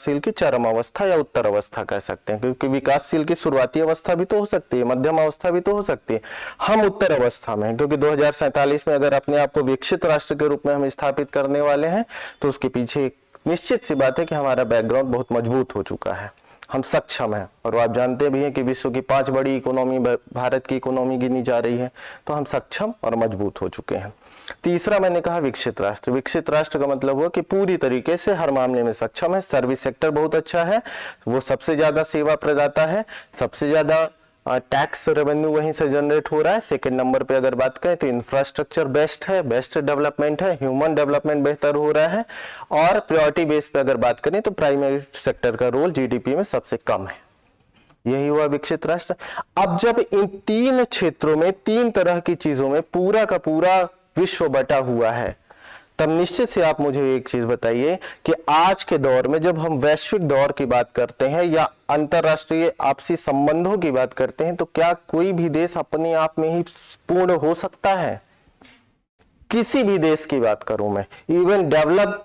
विकासशील की चरम अवस्था या उत्तर अवस्था कह सकते हैं, क्योंकि विकासशील की शुरुआती अवस्था भी तो हो सकती है, मध्यम अवस्था भी तो हो सकती है। हम उत्तर अवस्था में हैं, क्योंकि 2047 में अगर अपने आप को विकसित राष्ट्र के रूप में हम स्थापित करने वाले हैं तो उसके पीछे एक निश्चित सी बात है कि हमारा बैकग्राउंड बहुत मजबूत हो चुका है, हम सक्षम हैं। और आप जानते भी हैं कि विश्व की 5 बड़ी इकोनॉमी भारत की इकोनॉमी गिनी जा रही है, तो हम सक्षम और मजबूत हो चुके हैं। तीसरा मैंने कहा विकसित राष्ट्र। विकसित राष्ट्र का मतलब हुआ कि पूरी तरीके से हर मामले में सक्षम है, सर्विस सेक्टर बहुत अच्छा है, वो सबसे ज्यादा सेवा प्रदाता है, सबसे ज्यादा टैक्स रेवेन्यू वहीं से जनरेट हो रहा है। सेकंड नंबर पे अगर बात करें तो इंफ्रास्ट्रक्चर बेस्ट है, बेस्ट डेवलपमेंट है, ह्यूमन डेवलपमेंट बेहतर हो रहा है, और प्रायोरिटी बेस पे अगर बात करें तो प्राइमरी सेक्टर का रोल जीडीपी में सबसे कम है। यही हुआ विकसित राष्ट्र। अब जब इन 3 क्षेत्रों में 3 तरह की चीजों में पूरा का पूरा विश्व बटा हुआ है, तब निश्चित से आप मुझे एक चीज बताइए कि आज के दौर में जब हम वैश्विक दौर की बात करते हैं या अंतरराष्ट्रीय आपसी संबंधों की बात करते हैं, तो क्या कोई भी देश अपने आप में ही पूर्ण हो सकता है? किसी भी देश की बात करूं मैं, इवन डेवलप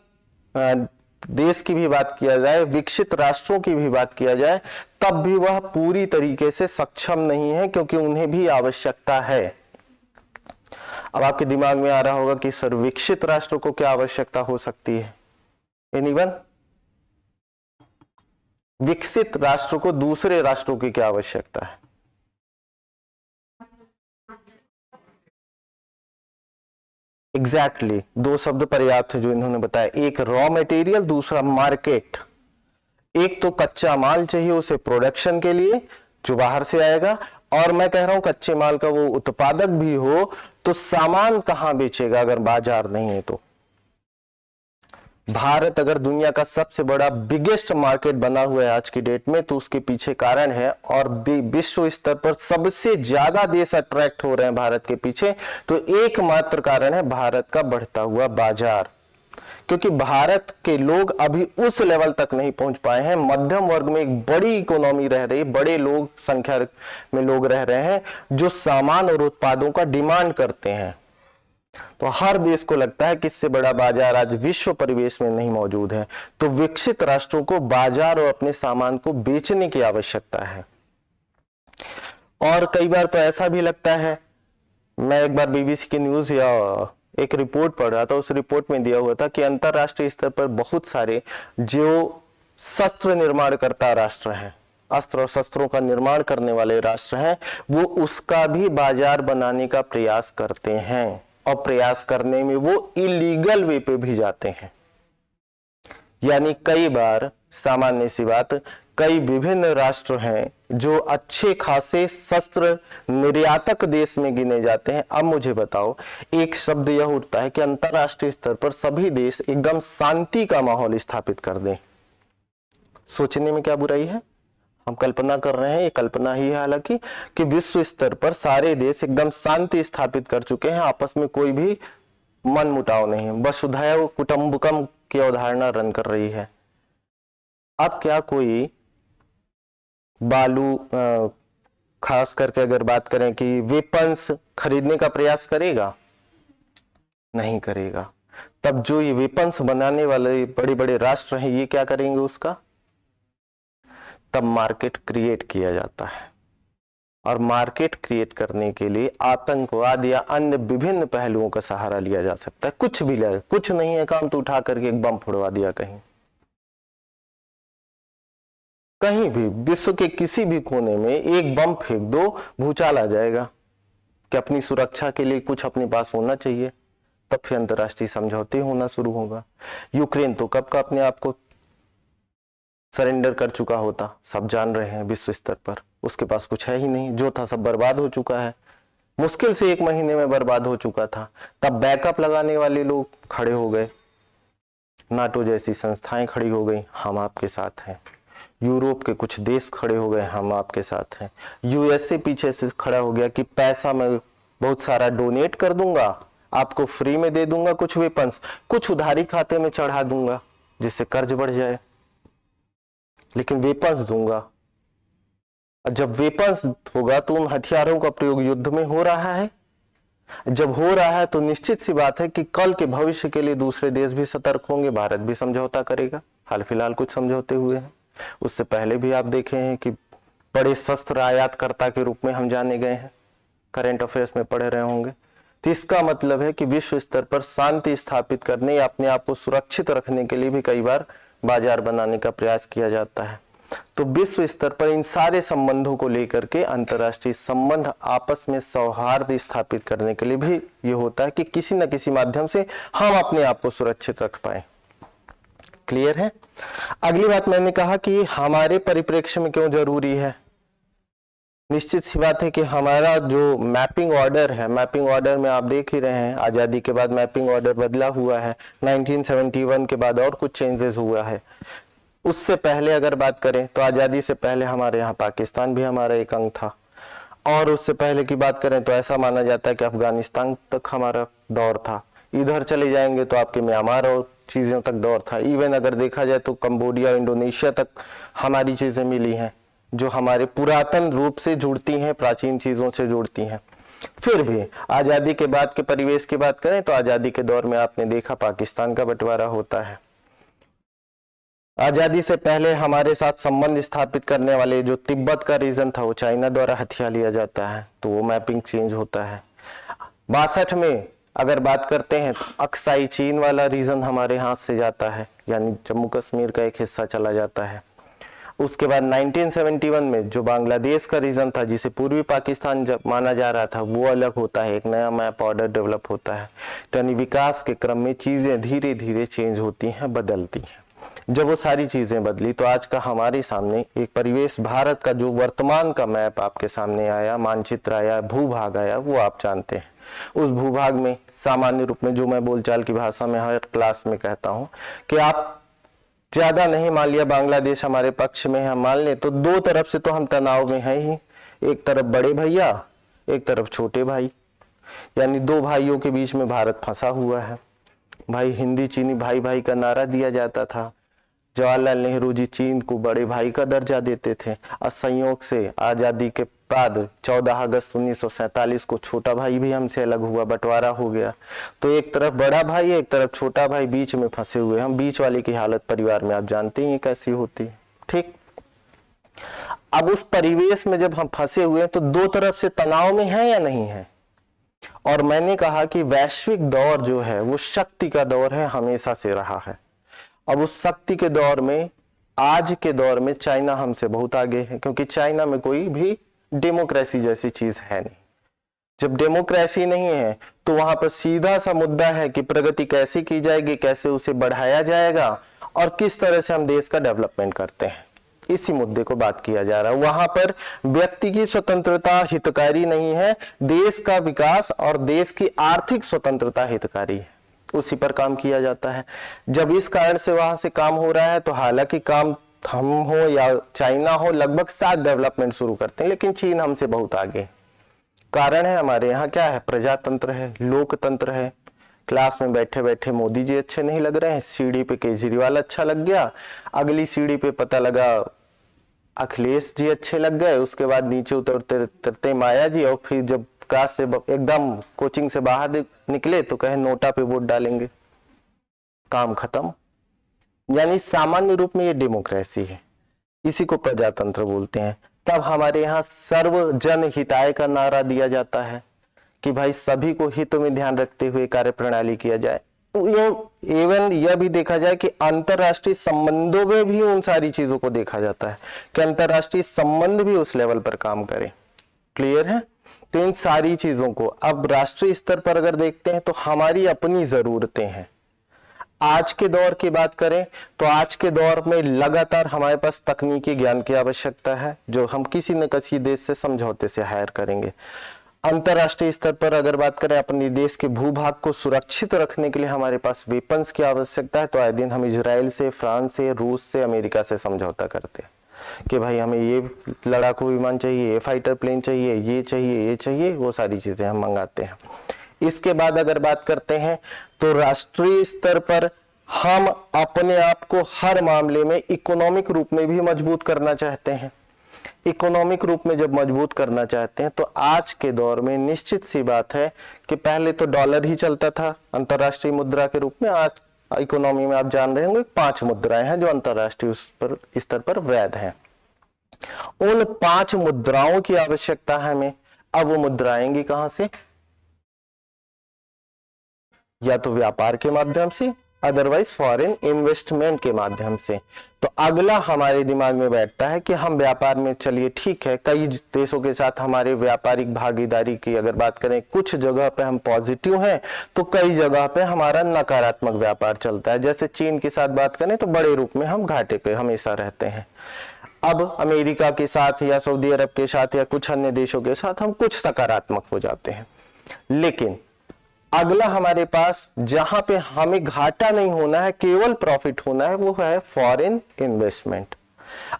देश की भी बात किया जाए, विकसित राष्ट्रों की भी बात किया जाए, तब भी वह पूरी तरीके से सक्षम नहीं है, क्योंकि उन्हें भी आवश्यकता है। अब आपके दिमाग में आ रहा होगा कि सर विकसित राष्ट्रों को क्या आवश्यकता हो सकती है? एनीवन? विकसित राष्ट्र को दूसरे राष्ट्रों की क्या आवश्यकता है? एग्जैक्टली 2 शब्द पर्याप्त है जो इन्होंने बताया, एक रॉ मटेरियल, दूसरा मार्केट। एक तो कच्चा माल चाहिए उसे प्रोडक्शन के लिए जो बाहर से आएगा, और मैं कह रहा हूं कच्चे माल का वो उत्पादक भी हो तो सामान कहां बेचेगा अगर बाजार नहीं है तो? भारत अगर दुनिया का सबसे बड़ा बिगेस्ट मार्केट बना हुआ है आज की डेट में, तो उसके पीछे कारण है, और विश्व स्तर पर सबसे ज्यादा देश अट्रैक्ट हो रहे हैं भारत के पीछे, तो एकमात्र कारण है भारत का बढ़ता हुआ बाजार। क्योंकि भारत के लोग अभी उस लेवल तक नहीं पहुंच पाए हैं, मध्यम वर्ग में एक बड़ी इकोनॉमी रह रही, बड़े लोग संख्या में लोग रह रहे हैं जो सामान और उत्पादों का डिमांड करते हैं। तो हर देश को लगता है कि इससे बड़ा बाजार आज विश्व परिवेश में नहीं मौजूद है, तो विकसित राष्ट्रों को बाजार और अपने सामान को बेचने की आवश्यकता है। और कई बार तो ऐसा भी लगता है, मैं एक बार बीबीसी की न्यूज या एक रिपोर्ट पढ़ रहा था, उस रिपोर्ट में दिया हुआ था कि अंतरराष्ट्रीय स्तर पर बहुत सारे जो शस्त्र निर्माण करता राष्ट्र हैं, अस्त्र और शस्त्रों का निर्माण करने वाले राष्ट्र हैं, वो उसका भी बाजार बनाने का प्रयास करते हैं, और प्रयास करने में वो इलीगल वे पे भी जाते हैं। यानी कई बार, सामान्य सी बात, कई विभिन्न राष्ट्र हैं जो अच्छे खासे शस्त्र निर्यातक देश में गिने जाते हैं। अब मुझे बताओ, एक शब्द यह उठता है कि अंतरराष्ट्रीय स्तर पर सभी देश एकदम शांति का माहौल स्थापित कर दें। सोचने में क्या बुराई है? हम कल्पना कर रहे हैं, ये कल्पना ही है हालांकि, कि विश्व स्तर पर सारे देश एकदम शांति स्थापित कर चुके हैं, आपस में कोई भी मन मुटाव नहीं है, वसुधैव कुटुंबकम की अवधारणा रन कर रही है। अब क्या कोई बालू, खास करके अगर बात करें कि वेपन्स खरीदने का प्रयास करेगा? नहीं करेगा। तब जो ये वेपन्स बनाने वाले बड़े बड़े राष्ट्र हैं, ये क्या करेंगे उसका? तब मार्केट क्रिएट किया जाता है, और मार्केट क्रिएट करने के लिए आतंकवाद या अन्य विभिन्न पहलुओं का सहारा लिया जा सकता है। कुछ भी ले, कुछ नहीं है काम तो उठा करके एक बम फोड़वा दिया कहीं भी विश्व के किसी भी कोने में एक बम फेंक दो, भूचाल आ जाएगा। कि अपनी सुरक्षा के लिए कुछ अपने पास होना चाहिए, तब फिर अंतरराष्ट्रीय समझौते होना शुरू होगा। यूक्रेन तो कब का अपने आप को सरेंडर कर चुका होता, सब जान रहे हैं विश्व स्तर पर, उसके पास कुछ है ही नहीं, जो था सब बर्बाद हो चुका है, मुश्किल से 1 महीने में बर्बाद हो चुका था। तब बैकअप लगाने वाले लोग खड़े हो गए, नाटो जैसी संस्थाएं खड़ी हो गई, हम आपके साथ हैं। यूरोप के कुछ देश खड़े हो गए, हम आपके साथ हैं। यूएसए पीछे से खड़ा हो गया कि पैसा मैं बहुत सारा डोनेट कर दूंगा, आपको फ्री में दे दूंगा कुछ वेपन्स, कुछ उधारी खाते में चढ़ा दूंगा जिससे कर्ज बढ़ जाए, लेकिन वेपन्स दूंगा। जब वेपन्स होगा तो उन हथियारों का प्रयोग युद्ध में हो रहा है, जब हो रहा है तो निश्चित सी बात है कि कल के भविष्य के लिए दूसरे देश भी सतर्क होंगे, भारत भी समझौता करेगा। हाल फिलहाल कुछ समझौते हुए हैं, उससे पहले भी आप देखे हैं कि बड़े शस्त्र आयातकर्ता के रूप में हम जाने गए हैं, करंट अफेयर्स में पढ़े रहे होंगे। तो इसका मतलब है कि विश्व स्तर पर शांति स्थापित करने या अपने आप को सुरक्षित रखने के लिए भी कई बार बाजार बनाने का प्रयास किया जाता है। तो विश्व स्तर पर इन सारे संबंधों को लेकर के अंतर्राष्ट्रीय संबंध आपस में सौहार्द स्थापित करने के लिए भी ये होता है कि किसी न किसी माध्यम से हम अपने आप को सुरक्षित रख पाए। क्लियर है? अगली बात मैंने कहा कि हमारे परिप्रेक्ष्य में क्यों जरूरी है। निश्चित सी बात है कि हमारा जो मैपिंग ऑर्डर है, मैपिंग ऑर्डर में आप देख ही रहे हैं आजादी के बाद मैपिंग ऑर्डर बदला हुआ है, 1971 के बाद और कुछ चेंजेस हुआ है। उससे पहले अगर बात करें तो आजादी से पहले हमारे यहाँ पाकिस्तान भी हमारा एक अंग था, और उससे पहले की बात करें तो ऐसा माना जाता है कि अफगानिस्तान तक हमारा दौर था। इधर चले जाएंगे तो आपके म्यांमार और चीजों तक दौर था। इवन अगर देखा जाए तो कंबोडिया, इंडोनेशिया तक हमारी चीजें मिली हैं जो हमारे पुरातन रूप से जुड़ती हैं, प्राचीन चीजों से जुड़ती हैं। फिर भी आजादी के बाद के परिवेश की बात करें तो आजादी के दौर में आपने देखा पाकिस्तान का बंटवारा होता है। आजादी से पहले हमारे साथ संबंध स्थापित करने वाले जो तिब्बत का रीजन था वो चाइना द्वारा हथिया लिया जाता है, तो वो मैपिंग चेंज होता है। 62 में अगर बात करते हैं तो अक्साई चीन वाला रीजन हमारे हाथ से जाता है, यानी जम्मू कश्मीर का एक हिस्सा चला जाता है। उसके बाद 1971 में जो बांग्लादेश का रीजन था जिसे पूर्वी पाकिस्तान माना जा रहा था वो अलग होता है, एक नया मैप ऑर्डर डेवलप होता है। यानी विकास के क्रम में चीजें धीरे धीरे चेंज होती हैं, बदलती हैं। जब वो सारी चीजें बदली तो आज का हमारे सामने एक परिवेश, भारत का जो वर्तमान का मैप आपके सामने आया, मानचित्र आया, भूभाग आया, वो आप जानते हैं। उस भूभाग में सामान्य रूप में जो मैं बोलचाल की भाषा में हर क्लास में कहता हूं कि आप ज्यादा नहीं, मान लिया बांग्लादेश हमारे पक्ष में है, मान ले तो दो तरफ से तो हम तनाव में हैं ही। एक तरफ बड़े भैया, एक तरफ छोटे भाई, यानी दो भाइयों के बीच में भारत फंसा हुआ है। भाई हिंदी चीनी भाई भाई का नारा दिया जाता था। जवाहरलाल नेहरू जी चीन को बड़े भाई का दर्जा देते थे, और संयोग से आजादी के बाद 14 अगस्त 1947 को छोटा भाई भी हमसे अलग हुआ, बंटवारा हो गया। तो एक तरफ बड़ा भाई, एक तरफ छोटा भाई, बीच में फंसे हुए हम। बीच वाले की हालत परिवार में आप जानते ही कैसी होती है, ठीक। अब उस परिवेश में जब हम फंसे हुए हैं तो दो तरफ से तनाव में है या नहीं है। और मैंने कहा कि वैश्विक दौर जो है वो शक्ति का दौर है, हमेशा से रहा है। अब उस शक्ति के दौर में, आज के दौर में चाइना हमसे बहुत आगे है, क्योंकि चाइना में कोई भी डेमोक्रेसी जैसी चीज है नहीं। जब डेमोक्रेसी नहीं है तो वहां पर सीधा सा मुद्दा है कि प्रगति कैसे की जाएगी, कैसे उसे बढ़ाया जाएगा और किस तरह से हम देश का डेवलपमेंट करते हैं, इसी मुद्दे को बात किया जा रहा है। वहां पर व्यक्ति की स्वतंत्रता हितकारी नहीं है, देश का विकास और देश की आर्थिक स्वतंत्रता हितकारी है, उसी पर काम किया जाता है। जब इस कारण से वहां से काम हो रहा है तो हालांकि काम हम हो या चाइना हो लगभग साथ डेवलपमेंट शुरू करते हैं, लेकिन चीन हमसे बहुत आगे। कारण है हमारे यहाँ क्या है, प्रजातंत्र है, लोकतंत्र है। क्लास में बैठे बैठे मोदी जी अच्छे नहीं लग रहे हैं, सीढ़ी पे केजरीवाल अच्छा लग गया, अगली सीढ़ी पे पता लगा अखिलेश जी अच्छे लग गए, उसके बाद नीचे उतरते उतरते माया जी, और फिर जब क्लास से एकदम कोचिंग से बाहर निकले तो कहे नोटा पे वोट डालेंगे, काम खत्म। यानी सामान्य रूप में ये डेमोक्रेसी है, इसी को प्रजातंत्र बोलते हैं। तब हमारे यहाँ सर्व जन हिताय का नारा दिया जाता है कि भाई सभी को हित में ध्यान रखते हुए कार्य प्रणाली किया जाए। एवं यह भी देखा जाए कि अंतरराष्ट्रीय संबंधों में भी उन सारी चीजों को देखा जाता है कि अंतरराष्ट्रीय संबंध भी उस लेवल पर काम करें। क्लियर है? तो इन सारी चीजों को अब राष्ट्रीय स्तर पर अगर देखते हैं तो हमारी अपनी जरूरतें हैं। आज के दौर की बात करें तो आज के दौर में लगातार हमारे पास तकनीकी ज्ञान की आवश्यकता है, जो हम किसी न किसी देश से समझौते से हायर करेंगे। अंतरराष्ट्रीय स्तर पर अगर बात करें अपने देश के भूभाग को सुरक्षित रखने के लिए हमारे पास वेपन्स की आवश्यकता है, तो आए दिन हम इजराइल से, फ्रांस से, रूस से, अमेरिका से समझौता करते हैं कि भाई हमें ये लड़ाकू विमान चाहिए, ये फाइटर प्लेन चाहिए, ये चाहिए, ये चाहिए, वो सारी चीजें हम मंगाते हैं। इसके बाद अगर बात करते हैं तो राष्ट्रीय स्तर पर हम अपने आप को हर मामले में इकोनॉमिक रूप में भी मजबूत करना चाहते हैं। इकोनॉमिक रूप में जब मजबूत करना चाहते हैं तो आज के दौर में निश्चित सी बात है कि पहले तो डॉलर ही चलता था अंतरराष्ट्रीय मुद्रा के रूप में, आज इकोनॉमी में आप जान रहे होंगे 5 मुद्राएं हैं जो अंतरराष्ट्रीय स्तर पर वैध हैं। उन 5 मुद्राओं की आवश्यकता है हमें। अब वो मुद्रा आएंगी कहां से? या तो व्यापार के माध्यम से, अदरवाइज फॉरेन इन्वेस्टमेंट के माध्यम से। तो अगला हमारे दिमाग में बैठता है कि हम व्यापार में, चलिए ठीक है, कई देशों के साथ हमारे व्यापारिक भागीदारी की अगर बात करें, कुछ जगह पे हम पॉजिटिव हैं तो कई जगह पे हमारा नकारात्मक व्यापार चलता है। जैसे चीन के साथ बात करें तो बड़े रूप में हम घाटे पे हमेशा रहते हैं। अब अमेरिका के साथ या सऊदी अरब के साथ या कुछ अन्य देशों के साथ हम कुछ सकारात्मक हो जाते हैं। लेकिन अगला हमारे पास जहां पे हमें घाटा नहीं होना है, केवल प्रॉफिट होना है, वो है फॉरेन इन्वेस्टमेंट।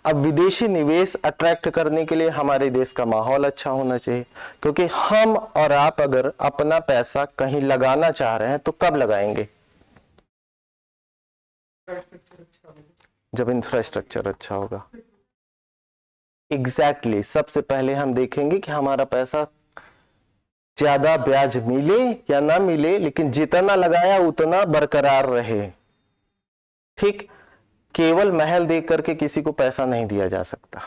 अब विदेशी निवेश अट्रैक्ट करने के लिए हमारे देश का माहौल अच्छा होना चाहिए, क्योंकि हम और आप अगर अपना पैसा कहीं लगाना चाह रहे हैं तो कब लगाएंगे? जब इंफ्रास्ट्रक्चर अच्छा होगा। एग्जैक्टली सबसे पहले हम देखेंगे कि हमारा पैसा ज्यादा ब्याज मिले या ना मिले, लेकिन जितना लगाया उतना बरकरार रहे। ठीक, केवल महल देख करके किसी को पैसा नहीं दिया जा सकता।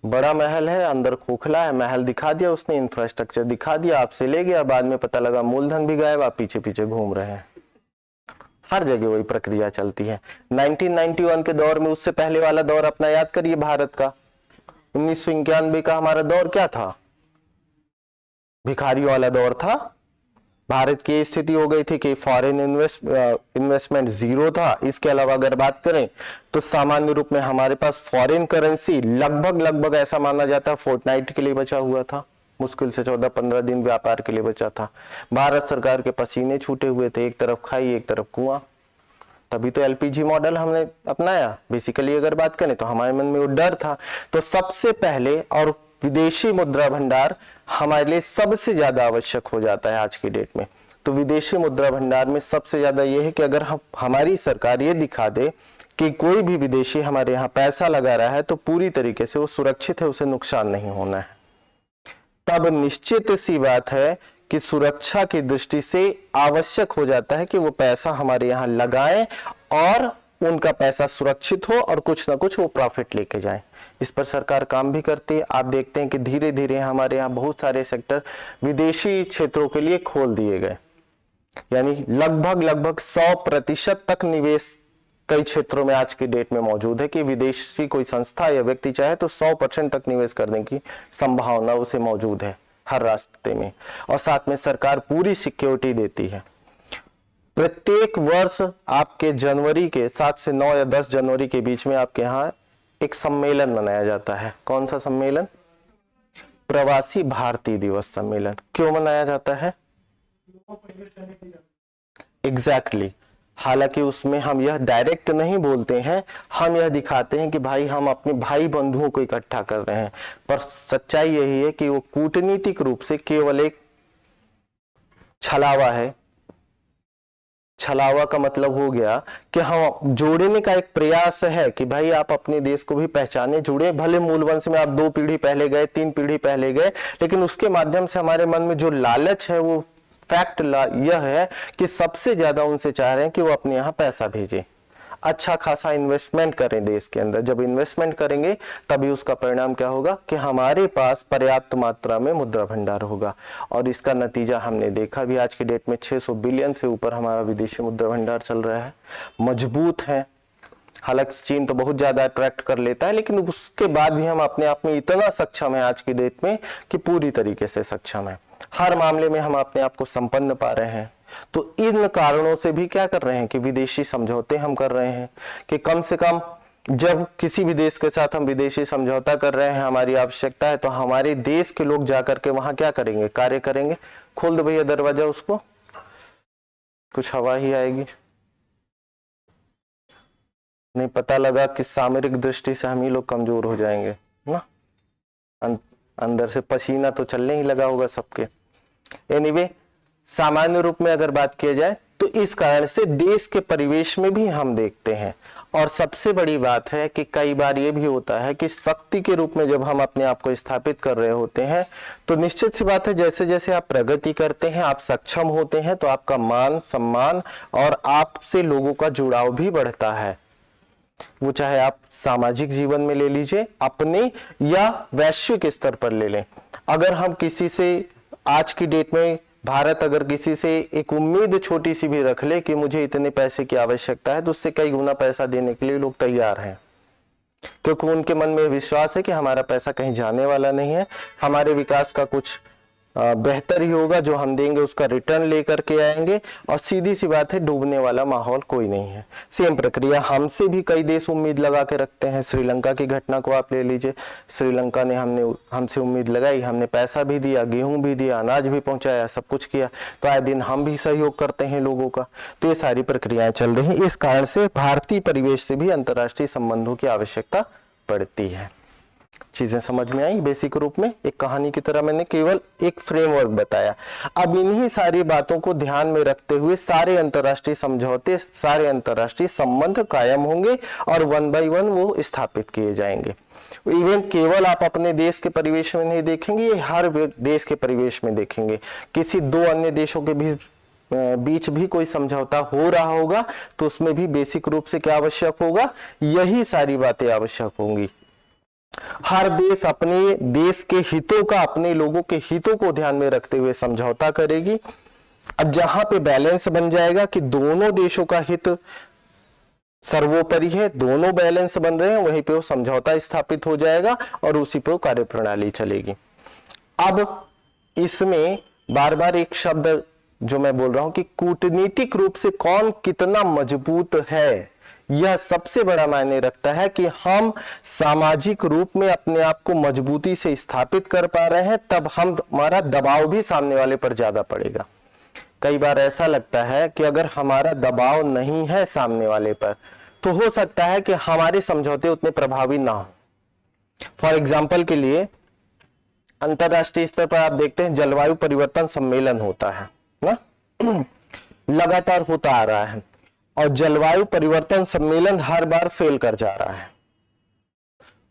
बड़ा महल है, अंदर खोखला है, महल दिखा दिया उसने, इंफ्रास्ट्रक्चर दिखा दिया, आपसे ले गया, बाद में पता लगा मूलधन भी गायब, आप पीछे पीछे घूम रहे हैं। हर जगह वही प्रक्रिया चलती है। 1991 के दौर में, उससे पहले वाला दौर अपना याद करिए भारत का। 1991 का हमारा दौर क्या था? भिखारी वाला दौर था। भारत की स्थिति हो गई थी कि फॉरेन इन्वेस्टमेंट जीरो था। इसके अलावा अगर बात करें तो सामान्य रूप में हमारे पास फॉरेन करेंसी लगभग ऐसा माना जाता है फोर्टनाइट के लिए बचा हुआ था, मुश्किल से 14-15 दिन व्यापार के लिए बचा था। भारत सरकार के पसीने छूटे हुए थे, एक तरफ खाई एक तरफ कुआं। तभी तो एलपीजी मॉडल हमने अपनाया। बेसिकली अगर बात करें तो हमारे मन में वो डर था। तो सबसे पहले और विदेशी मुद्रा भंडार हमारे लिए सबसे ज्यादा आवश्यक हो जाता है आज की डेट में। तो विदेशी मुद्रा भंडार में सबसे ज्यादा यह है कि अगर हमारी सरकार ये दिखा दे कि कोई भी विदेशी हमारे यहाँ पैसा लगा रहा है तो पूरी तरीके से वो सुरक्षित है, उसे नुकसान नहीं होना है, तब निश्चित सी बात है कि सुरक्षा की दृष्टि से आवश्यक हो जाता है कि वो पैसा हमारे यहाँ लगाएं और उनका पैसा सुरक्षित हो और कुछ ना कुछ वो प्रॉफिट लेके जाएं। इस पर सरकार काम भी करती है। आप देखते हैं कि धीरे धीरे हमारे यहाँ बहुत सारे सेक्टर विदेशी क्षेत्रों के लिए खोल दिए गए, यानी लगभग 100% तक निवेश कई क्षेत्रों में आज की डेट में मौजूद है कि विदेशी कोई संस्था या व्यक्ति चाहे तो 100% तक निवेश करने की संभावना उसे मौजूद है हर रास्ते में। और साथ में सरकार पूरी सिक्योरिटी देती है। प्रत्येक वर्ष आपके जनवरी के 7 से 9 या 10 जनवरी के बीच में आपके यहाँ एक सम्मेलन मनाया जाता है। कौन सा सम्मेलन? प्रवासी भारतीय दिवस सम्मेलन। क्यों मनाया जाता है? एग्जैक्टली हालांकि उसमें हम यह डायरेक्ट नहीं बोलते हैं, हम यह दिखाते हैं कि भाई हम अपने भाई बंधुओं को इकट्ठा कर रहे हैं, पर सच्चाई यही है कि वो कूटनीतिक रूप से केवल एक छलावा है। छलावा का मतलब हो गया कि हम जोड़ने का एक प्रयास है कि भाई आप अपने देश को भी पहचाने, जुड़े। भले मूल वंश में आप 2 पीढ़ी पहले गए, 3 पीढ़ी पहले गए, लेकिन उसके माध्यम से हमारे मन में जो लालच है, वो फैक्ट यह है कि सबसे ज्यादा उनसे चाह रहे हैं कि वो अपने यहाँ पैसा भेजें, अच्छा खासा इन्वेस्टमेंट करें देश के अंदर। जब इन्वेस्टमेंट करेंगे तभी उसका परिणाम क्या होगा कि हमारे पास पर्याप्त मात्रा में मुद्रा भंडार होगा। और इसका नतीजा हमने देखा भी, आज की डेट में 600 बिलियन से ऊपर हमारा विदेशी मुद्रा भंडार चल रहा है, मजबूत है। हालांकि चीन तो बहुत ज्यादा अट्रैक्ट कर लेता है, लेकिन उसके बाद भी हम अपने आप में इतना सक्षम है आज की डेट में कि पूरी तरीके से सक्षम है। हर मामले में हम अपने आप को संपन्न पा रहे हैं। तो इन कारणों से भी क्या कर रहे हैं कि विदेशी समझौते हम कर रहे हैं कि कम से कम जब किसी भी देश के साथ हम विदेशी समझौता कर रहे हैं, हमारी आवश्यकता है, तो हमारे देश के लोग जाकर के वहां क्या करेंगे? कार्य करेंगे। खोल दो भैया दरवाजा, उसको कुछ हवा ही आएगी। नहीं पता लगा कि सामरिक दृष्टि से हम ही लोग कमजोर हो जाएंगे ना, अंदर से पसीना तो चलने ही लगा होगा सबके। एनीवे सामान्य रूप में अगर बात किया जाए तो इस कारण से देश के परिवेश में भी हम देखते हैं। और सबसे बड़ी बात है कि कई बार ये भी होता है कि शक्ति के रूप में जब हम अपने आप को स्थापित कर रहे होते हैं तो निश्चित सी बात है जैसे जैसे आप प्रगति करते हैं, आप सक्षम होते हैं, तो आपका मान सम्मान और आपसे लोगों का जुड़ाव भी बढ़ता है। वो चाहे आप सामाजिक जीवन में ले लीजिए अपने या वैश्विक स्तर पर ले लें। अगर हम किसी से आज की डेट में भारत अगर किसी से एक उम्मीद छोटी सी भी रख ले कि मुझे इतने पैसे की आवश्यकता है, तो उससे कई गुना पैसा देने के लिए लोग तैयार हैं, क्योंकि उनके मन में विश्वास है कि हमारा पैसा कहीं जाने वाला नहीं है, हमारे विकास का कुछ बेहतर ही होगा, जो हम देंगे उसका रिटर्न लेकर के आएंगे। और सीधी सी बात है, डूबने वाला माहौल कोई नहीं है। सेम प्रक्रिया हमसे भी कई देश उम्मीद लगा के रखते हैं। श्रीलंका की घटना को आप ले लीजिए, श्रीलंका ने हमसे उम्मीद लगाई, हमने पैसा भी दिया, गेहूं भी दिया, अनाज भी पहुंचाया, सब कुछ किया, तो आए दिन हम भी सहयोग करते हैं लोगों का। तो ये सारी प्रक्रियाएं चल रही हैं। इस कारण से भारतीय परिवेश से भी अंतर्राष्ट्रीय संबंधों की आवश्यकता पड़ती है। चीजें समझ में आई बेसिक रूप में? एक कहानी की तरह मैंने केवल एक फ्रेमवर्क बताया। अब इन्हीं सारी बातों को ध्यान में रखते हुए सारे अंतर्राष्ट्रीय समझौते, सारे अंतर्राष्ट्रीय संबंध कायम होंगे और 1 बाय 1 वो स्थापित किए जाएंगे। इवन केवल आप अपने देश के परिवेश में नहीं देखेंगे, ये हर देश के परिवेश में देखेंगे। किसी दो अन्य देशों के बीच भी कोई समझौता हो रहा होगा तो उसमें भी बेसिक रूप से क्या आवश्यक होगा? यही सारी बातें आवश्यक होंगी। हर देश अपने देश के हितों का, अपने लोगों के हितों को ध्यान में रखते हुए समझौता करेगी। अब जहां पे बैलेंस बन जाएगा कि दोनों देशों का हित सर्वोपरि है, दोनों बैलेंस बन रहे हैं, वहीं पे वो समझौता स्थापित हो जाएगा और उसी पे वो कार्यप्रणाली चलेगी। अब इसमें बार बार एक शब्द जो मैं बोल रहा हूं कि कूटनीतिक रूप से कौन कितना मजबूत है, यह सबसे बड़ा मायने रखता है कि हम सामाजिक रूप में अपने आप को मजबूती से स्थापित कर पा रहे हैं, तब हमारा दबाव भी सामने वाले पर ज्यादा पड़ेगा। कई बार ऐसा लगता है कि अगर हमारा दबाव नहीं है सामने वाले पर तो हो सकता है कि हमारे समझौते उतने प्रभावी ना हो। फॉर एग्जाम्पल के लिए अंतरराष्ट्रीय स्तर पर आप देखते हैं जलवायु परिवर्तन सम्मेलन होता है ना, लगातार होता आ रहा है, और जलवायु परिवर्तन सम्मेलन हर बार फेल कर जा रहा है,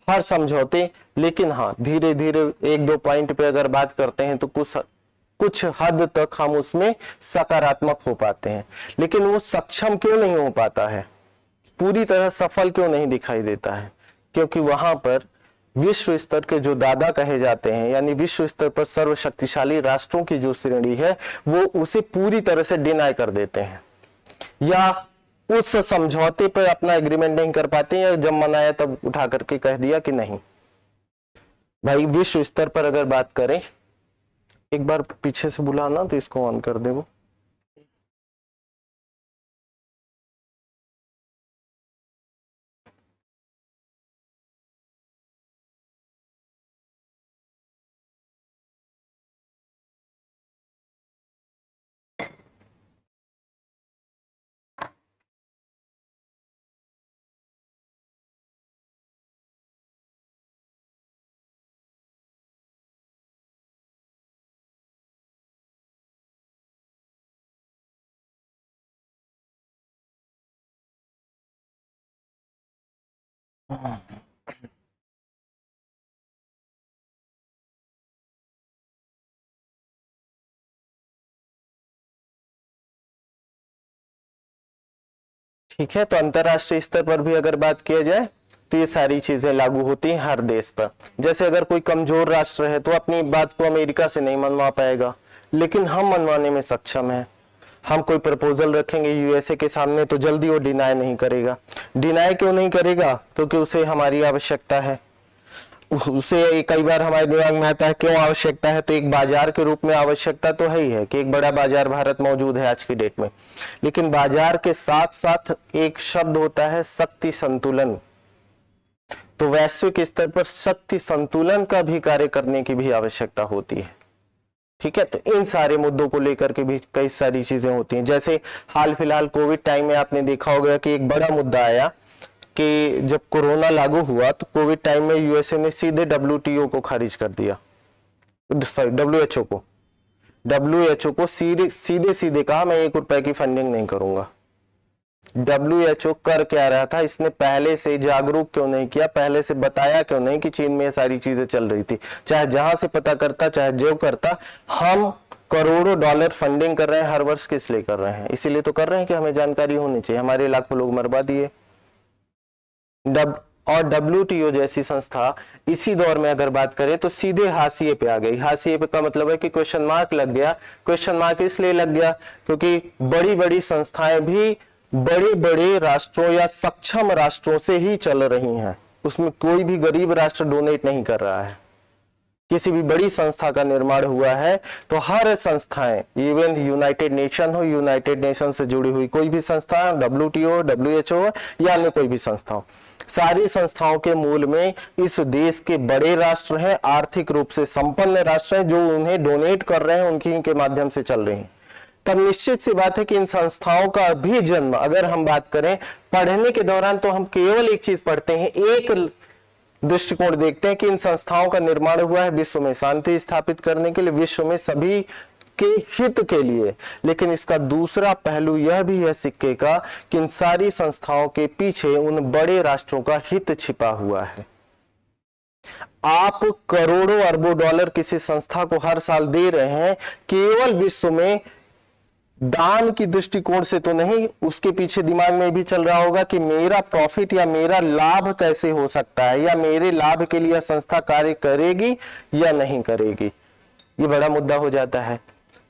हर समझौते। लेकिन हाँ, धीरे धीरे एक दो पॉइंट पे अगर बात करते हैं तो कुछ हद तक हम उसमें सकारात्मक हो पाते हैं। लेकिन वो सक्षम क्यों नहीं हो पाता है, पूरी तरह सफल क्यों नहीं दिखाई देता है? क्योंकि वहां पर विश्व स्तर के जो दादा कहे जाते हैं, यानी विश्व स्तर पर सर्वशक्तिशाली राष्ट्रों की जो श्रेणी है, वो उसे पूरी तरह से डिनाई कर देते हैं, या उस समझौते पर अपना एग्रीमेंट नहीं कर पाते हैं, या जब मनाया तब उठा करके कह दिया कि नहीं। भाई विश्व स्तर पर अगर बात करें, एक बार पीछे से बुलाना तो इसको ऑन कर दे वो। ठीक है, तो अंतरराष्ट्रीय स्तर पर भी अगर बात किया जाए तो ये सारी चीजें लागू होती हैं हर देश पर। जैसे अगर कोई कमजोर राष्ट्र है तो अपनी बात को अमेरिका से नहीं मनवा पाएगा, लेकिन हम मनवाने में सक्षम हैं। हम कोई प्रपोजल रखेंगे यूएसए के सामने तो जल्दी वो डिनाई नहीं करेगा। डिनाई क्यों नहीं करेगा? क्योंकि उसे हमारी आवश्यकता है। उसे कई बार हमारे दिमाग में आता है क्यों आवश्यकता है, तो एक बाजार के रूप में आवश्यकता तो है ही है कि एक बड़ा बाजार भारत मौजूद है आज की डेट में, लेकिन बाजार के साथ साथ एक शब्द होता है शक्ति संतुलन। तो वैश्विक स्तर पर शक्ति संतुलन का भी कार्य करने की भी आवश्यकता होती है। ठीक है, तो इन सारे मुद्दों को लेकर के भी कई सारी चीजें होती हैं। जैसे हाल फिलहाल कोविड टाइम में आपने देखा होगा कि एक बड़ा मुद्दा आया कि जब कोरोना लागू हुआ तो कोविड टाइम में यूएसए ने सीधे डब्ल्यूटीओ को खारिज कर दिया, सॉरी डब्ल्यूएचओ को। WHO को सीधे सीधे कहा मैं 1 रुपए की फंडिंग नहीं करूंगा। WHO कर क्या रहा था, इसने पहले से जागरूक क्यों नहीं किया, पहले से बताया क्यों नहीं कि चीन में ये सारी चीजें चल रही थी। चाहे जहां से पता करता, चाहे जो करता, हम करोड़ों डॉलर फंडिंग कर रहे हैं हर वर्ष, किस लिए कर रहे हैं? इसीलिए तो कर रहे हैं कि हमें जानकारी होनी चाहिए। हमारे लाखों लोग मरवा दिए। और WTO जैसी संस्था इसी दौर में अगर बात करें तो सीधे हाशिए पे आ गई। हाशिए पे का मतलब है कि क्वेश्चन मार्क लग गया। क्वेश्चन मार्क इसलिए लग गया क्योंकि बड़ी बड़ी संस्थाएं भी बड़े बड़े राष्ट्रों या सक्षम राष्ट्रों से ही चल रही हैं। उसमें कोई भी गरीब राष्ट्र डोनेट नहीं कर रहा है। किसी भी बड़ी संस्था का निर्माण हुआ है तो हर संस्थाएं, इवन यूनाइटेड नेशन हो, यूनाइटेड नेशन से जुड़ी हुई कोई भी संस्था, WTO, WHO या अन्य कोई भी संस्था हो, सारी संस्थाओं के मूल में इस देश के बड़े राष्ट्र हैं, आर्थिक रूप से संपन्न राष्ट्र हैं, जो उन्हें डोनेट कर रहे हैं, उनकी के माध्यम से चल रही हैं। तब निश्चित सी बात है कि इन संस्थाओं का भी जन्म, अगर हम बात करें पढ़ने के दौरान, तो हम केवल एक चीज पढ़ते हैं, एक दृष्टिकोण देखते हैं कि इन संस्थाओं का निर्माण हुआ है विश्व में शांति स्थापित करने के लिए, विश्व में सभी के हित के लिए। लेकिन इसका दूसरा पहलू यह भी है सिक्के का कि इन सारी संस्थाओं के पीछे उन बड़े राष्ट्रों का हित छिपा हुआ है। आप करोड़ों अरबों डॉलर किसी संस्था को हर साल दे रहे हैं केवल विश्व में दान की दृष्टिकोण से तो नहीं, उसके पीछे दिमाग में भी चल रहा होगा कि मेरा प्रॉफिट या मेरा लाभ कैसे हो सकता है, या मेरे लाभ के लिए संस्था कार्य करेगी या नहीं करेगी। ये बड़ा मुद्दा हो जाता है।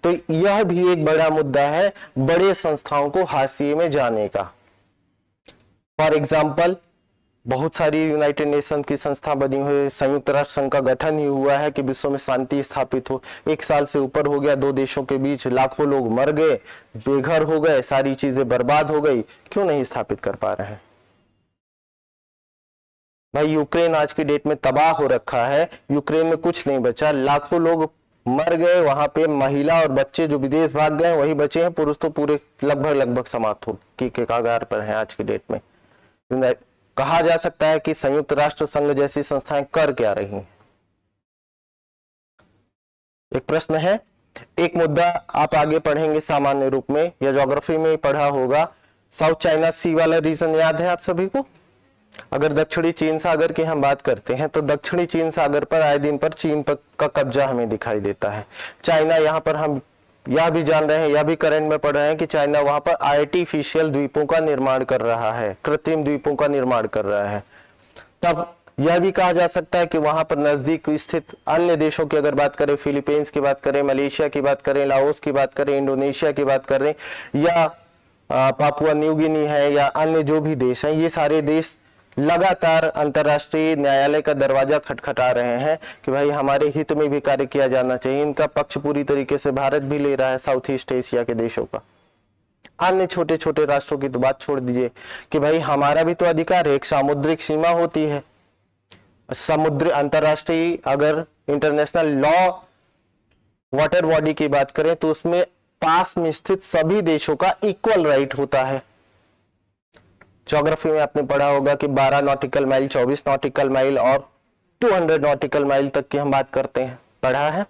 तो यह भी एक बड़ा मुद्दा है बड़े संस्थाओं को हाशिए में जाने का। फॉर एग्जाम्पल, बहुत सारी यूनाइटेड नेशन की संस्था बनी हुई, संयुक्त राष्ट्र संघ का गठन ही हुआ है कि विश्व में शांति स्थापित हो। 1 साल से ऊपर हो गया, 2 देशों के बीच लाखों लोग मर गए, बेघर हो गए, सारी चीजें बर्बाद हो गई। क्यों नहीं स्थापित कर पा रहे हैं? भाई यूक्रेन आज की डेट में तबाह हो रखा है, यूक्रेन में कुछ नहीं बचा, लाखों लोग मर गए, वहां पे महिला और बच्चे जो विदेश भाग गए वही बचे हैं, पुरुष तो पूरे लगभग समाप्त हो के कगार पर हैं आज की डेट में। कहा जा सकता है कि संयुक्त राष्ट्र संघ जैसी संस्थाएं कर क्या रही हैं? एक प्रश्न है। एक मुद्दा आप आगे पढ़ेंगे सामान्य रूप में या ज्योग्राफी में पढ़ा होगा, साउथ चाइना सी वाला रीजन याद है आप सभी को? अगर दक्षिणी चीन सागर की हम बात करते हैं तो दक्षिणी चीन सागर पर आए दिन पर चीन का कब्जा हमें दिखाई देता है। चाइना, यहाँ पर हम यह भी जान रहे हैं, यह भी करंट में पढ़ रहे हैं कि चाइना वहां पर आर्टिफिशियल द्वीपों का निर्माण कर रहा है, कृत्रिम द्वीपों का निर्माण कर रहा है। तब यह भी कहा जा सकता है कि वहां पर नजदीक स्थित अन्य देशों की अगर बात करें, फिलीपींस की बात करें, मलेशिया की बात करें, लाओस की बात करें, इंडोनेशिया की बात करें, या पापुआ न्यू गिनी है, या अन्य जो भी देश हैं, ये सारे देश लगातार अंतरराष्ट्रीय न्यायालय का दरवाजा खटखटा रहे हैं कि भाई हमारे हित में भी कार्य किया जाना चाहिए। इनका पक्ष पूरी तरीके से भारत भी ले रहा है, साउथ ईस्ट एशिया के देशों का। अन्य छोटे छोटे राष्ट्रों की तो बात छोड़ दीजिए कि भाई हमारा भी तो अधिकार है, एक सामुद्रिक सीमा होती है, समुद्र अंतरराष्ट्रीय अगर इंटरनेशनल लॉ वाटर बॉडी की बात करें तो उसमें पास में स्थित सभी देशों का इक्वल राइट होता है। ज्योग्राफी में आपने पढ़ा होगा कि 12 नॉटिकल माइल, 24 नॉटिकल माइल और 200 नॉटिकल माइल तक की हम बात करते हैं, पढ़ा है।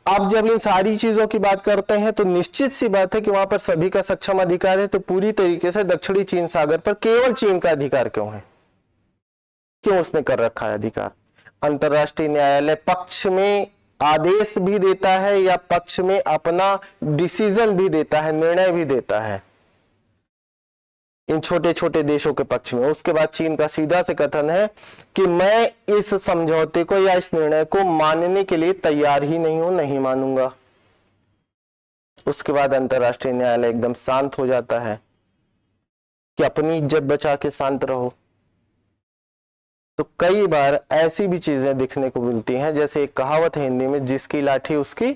अब जब इन सारी चीजों की बात करते हैं तो निश्चित सी बात है कि वहां पर सभी का सक्षम अधिकार है। तो पूरी तरीके से दक्षिणी चीन सागर पर केवल चीन का अधिकार क्यों है? क्यों उसने कर रखा है अधिकार? अंतरराष्ट्रीय न्यायालय पक्ष में आदेश भी देता है या पक्ष में अपना डिसीजन भी देता है, निर्णय भी देता है इन छोटे छोटे देशों के पक्ष में। उसके बाद चीन का सीधा से कथन है कि मैं इस समझौते को या इस निर्णय को मानने के लिए तैयार ही नहीं हूं, नहीं मानूंगा। उसके बाद अंतरराष्ट्रीय न्यायालय एकदम शांत हो जाता है कि अपनी इज्जत बचा के शांत रहो। तो कई बार ऐसी भी चीजें दिखने को मिलती हैं, जैसे एक कहावत है हिंदी में, जिसकी लाठी उसकी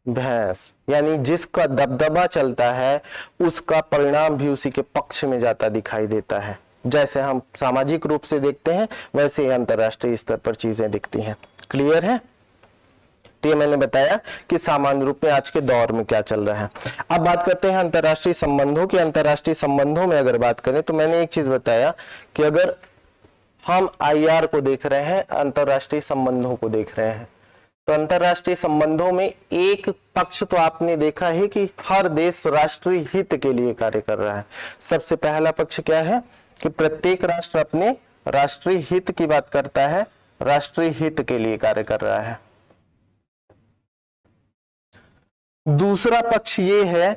भैंस, यानी जिसका दबदबा चलता है उसका परिणाम भी उसी के पक्ष में जाता दिखाई देता है। जैसे हम सामाजिक रूप से देखते हैं वैसे ही अंतरराष्ट्रीय स्तर पर चीजें दिखती हैं। क्लियर है? तो ये मैंने बताया कि सामान्य रूप में आज के दौर में क्या चल रहा है। अब बात करते हैं अंतरराष्ट्रीय संबंधों की। अंतरराष्ट्रीय संबंधों में अगर बात करें तो मैंने एक चीज बताया कि अगर हम IR को देख रहे हैं, अंतरराष्ट्रीय संबंधों को देख रहे हैं, तो अंतरराष्ट्रीय संबंधों में एक पक्ष तो आपने देखा है कि हर देश राष्ट्रीय हित के लिए कार्य कर रहा है। सबसे पहला पक्ष क्या है कि प्रत्येक राष्ट्र अपने राष्ट्रीय हित की बात करता है, राष्ट्रीय हित के लिए कार्य कर रहा है। दूसरा पक्ष ये है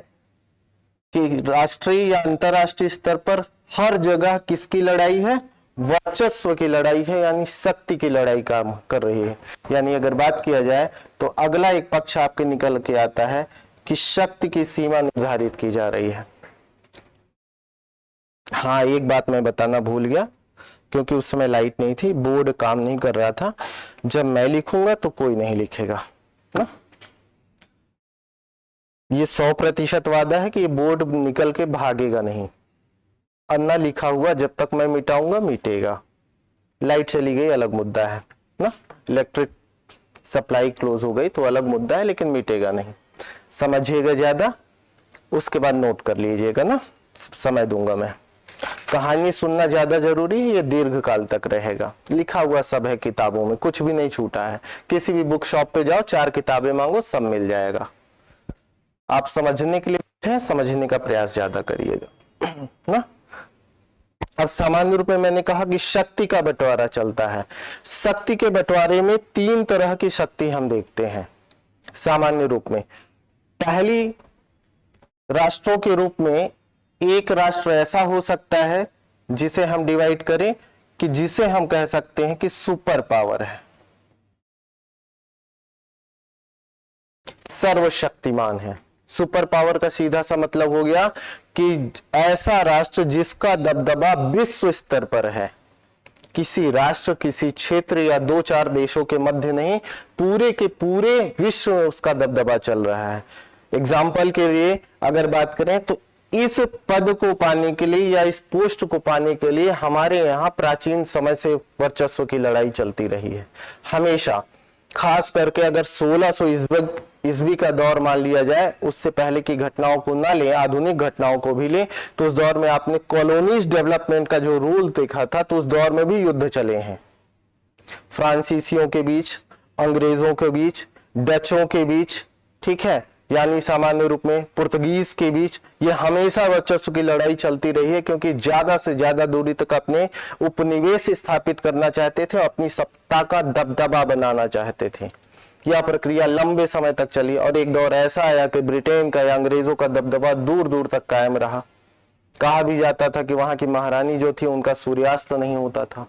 कि राष्ट्रीय या अंतरराष्ट्रीय स्तर पर हर जगह किसकी लड़ाई है, वर्चस्व की लड़ाई है, यानी शक्ति की लड़ाई काम कर रही है। यानी अगर बात किया जाए तो अगला एक पक्ष आपके निकल के आता है कि शक्ति की सीमा निर्धारित की जा रही है। हाँ, एक बात मैं बताना भूल गया, क्योंकि उस समय लाइट नहीं थी, बोर्ड काम नहीं कर रहा था। जब मैं लिखूंगा तो कोई नहीं लिखेगा ना। ये 100% वादा है कि ये बोर्ड निकल के भागेगा नहीं। अन्ना लिखा हुआ जब तक मैं मिटाऊंगा मिटेगा। लाइट चली गई अलग मुद्दा है ना, इलेक्ट्रिक सप्लाई क्लोज हो गई तो अलग मुद्दा है, लेकिन मिटेगा नहीं। समझिएगा ज्यादा, उसके बाद नोट कर लीजिएगा ना, समय दूंगा मैं। कहानी सुनना ज्यादा जरूरी है, ये दीर्घ काल तक रहेगा। लिखा हुआ सब है किताबों में, कुछ भी नहीं छूटा है। किसी भी बुक शॉप पे जाओ, 4 किताबें मांगो, सब मिल जाएगा। आप समझने के लिए समझने का प्रयास ज्यादा करिएगा ना। अब सामान्य रूप में मैंने कहा कि शक्ति का बंटवारा चलता है। शक्ति के बंटवारे में 3 तरह की शक्ति हम देखते हैं सामान्य रूप में। पहली, राष्ट्रों के रूप में एक राष्ट्र ऐसा हो सकता है जिसे हम डिवाइड करें कि जिसे हम कह सकते हैं कि सुपर पावर है, सर्वशक्तिमान है। सुपर पावर का सीधा सा मतलब हो गया कि ऐसा राष्ट्र जिसका दबदबा विश्व स्तर पर है। किसी राष्ट्र, किसी क्षेत्र या 2-4 देशों के मध्य नहीं, पूरे के पूरे विश्व में उसका दबदबा चल रहा है। एग्जाम्पल के लिए अगर बात करें तो इस पद को पाने के लिए या इस पोस्ट को पाने के लिए हमारे यहाँ प्राचीन समय से वर्चस्व की लड़ाई चलती रही है हमेशा। खास करके अगर 1600 ईस्वी का दौर मान लिया जाए, उससे पहले की घटनाओं को ना ले, आधुनिक घटनाओं को भी ले, तो उस दौर में आपने कॉलोनीज डेवलपमेंट का जो रूल देखा था, तो उस दौर में भी युद्ध चले हैं। फ्रांसीसियों के बीच, अंग्रेजों के बीच, डचों के बीच, ठीक है, यानी सामान्य रूप में पुर्तगीज के बीच। ये हमेशा वर्चस्व की लड़ाई चलती रही है, क्योंकि ज्यादा से ज्यादा दूरी तक अपने उपनिवेश स्थापित करना चाहते थे, अपनी सत्ता का दबदबा बनाना चाहते थे। यह प्रक्रिया लंबे समय तक चली और एक दौर ऐसा आया कि ब्रिटेन का या अंग्रेजों का दबदबा दूर दूर तक कायम रहा। कहा भी जाता था कि वहां की महारानी जो थी उनका सूर्यास्त नहीं होता था।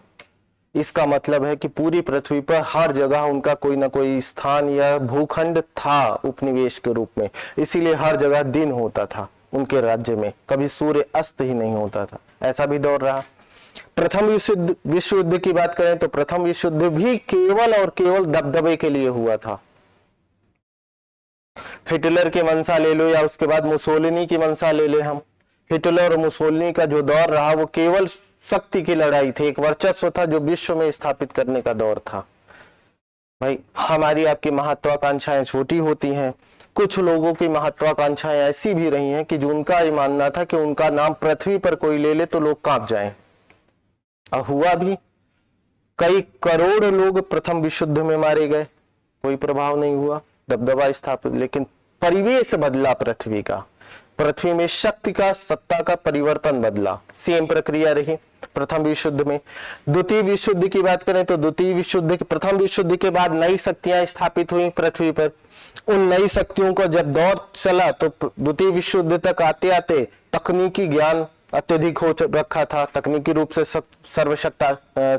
इसका मतलब है कि पूरी पृथ्वी पर हर जगह उनका कोई ना कोई स्थान या भूखंड था उपनिवेश के रूप में, इसीलिए हर जगह दिन होता था उनके राज्य में, कभी सूर्य अस्त ही नहीं होता था। ऐसा भी दौर रहा। प्रथम विश्व युद्ध की बात करें तो प्रथम विश्व युद्ध भी केवल और केवल दबदबे के लिए हुआ था। हिटलर के मंशा ले लो या उसके बाद मुसोलिनी की मंशा ले ले हम, हिटलर और मुसोलिनी का जो दौर रहा वो केवल शक्ति की लड़ाई थी, एक वर्चस्व था जो विश्व में स्थापित करने का दौर था। भाई, हमारी आपकी महत्वाकांक्षाएं छोटी होती हैं, कुछ लोगों की महत्वाकांक्षाएं ऐसी भी रही हैं कि जो उनका ये मानना था कि उनका नाम पृथ्वी पर कोई ले ले तो लोग कांप जाएं। और हुआ भी, कई करोड़ लोग प्रथम विश्व युद्ध में मारे गए, कोई प्रभाव नहीं हुआ, दबदबा स्थापित। लेकिन परिवेश बदला पृथ्वी का, पृथ्वी में शक्ति का, सत्ता का परिवर्तन बदला। सेम प्रक्रिया रही प्रथम विश्व युद्ध में। द्वितीय विश्व युद्ध की बात करें तो द्वितीय विश्व युद्ध के, प्रथम विश्व युद्ध के बाद नई शक्तियां स्थापित हुई पृथ्वी पर। उन नई शक्तियों का जब दौर चला तो द्वितीय विश्व युद्ध तक आते आते तकनीकी ज्ञान अत्यधिक हो रखा था, तकनीकी रूप से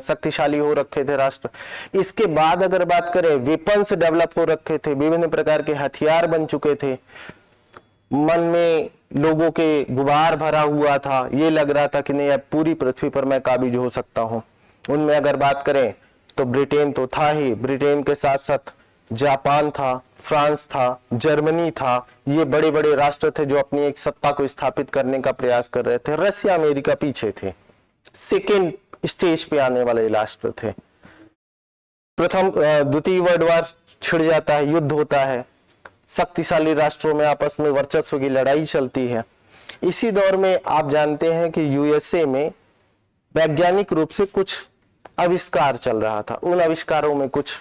शक्तिशाली हो रखे थे राष्ट्र। इसके बाद अगर बात करें, वेपन्स डेवलप हो रखे थे, विभिन्न प्रकार के हथियार बन चुके थे, मन में लोगों के गुबार भरा हुआ था, ये लग रहा था कि नहीं अब पूरी पृथ्वी पर मैं काबिज हो सकता हूं। उनमें अगर बात करें तो ब्रिटेन तो था ही, ब्रिटेन के साथ साथ जापान था, फ्रांस था, जर्मनी था। ये बड़े बड़े राष्ट्र थे जो अपनी एक सत्ता को स्थापित करने का प्रयास कर रहे थे। रशिया, अमेरिका पीछे थे, सेकेंड स्टेज पे आने वाले राष्ट्र थे। द्वितीय वर्ल्ड वॉर छिड़ जाता है, युद्ध होता है, शक्तिशाली राष्ट्रों में आपस में वर्चस्व की लड़ाई चलती है। इसी दौर में आप जानते हैं कि यूएसए में वैज्ञानिक रूप से कुछ आविष्कार चल रहा था। उन आविष्कारों में कुछ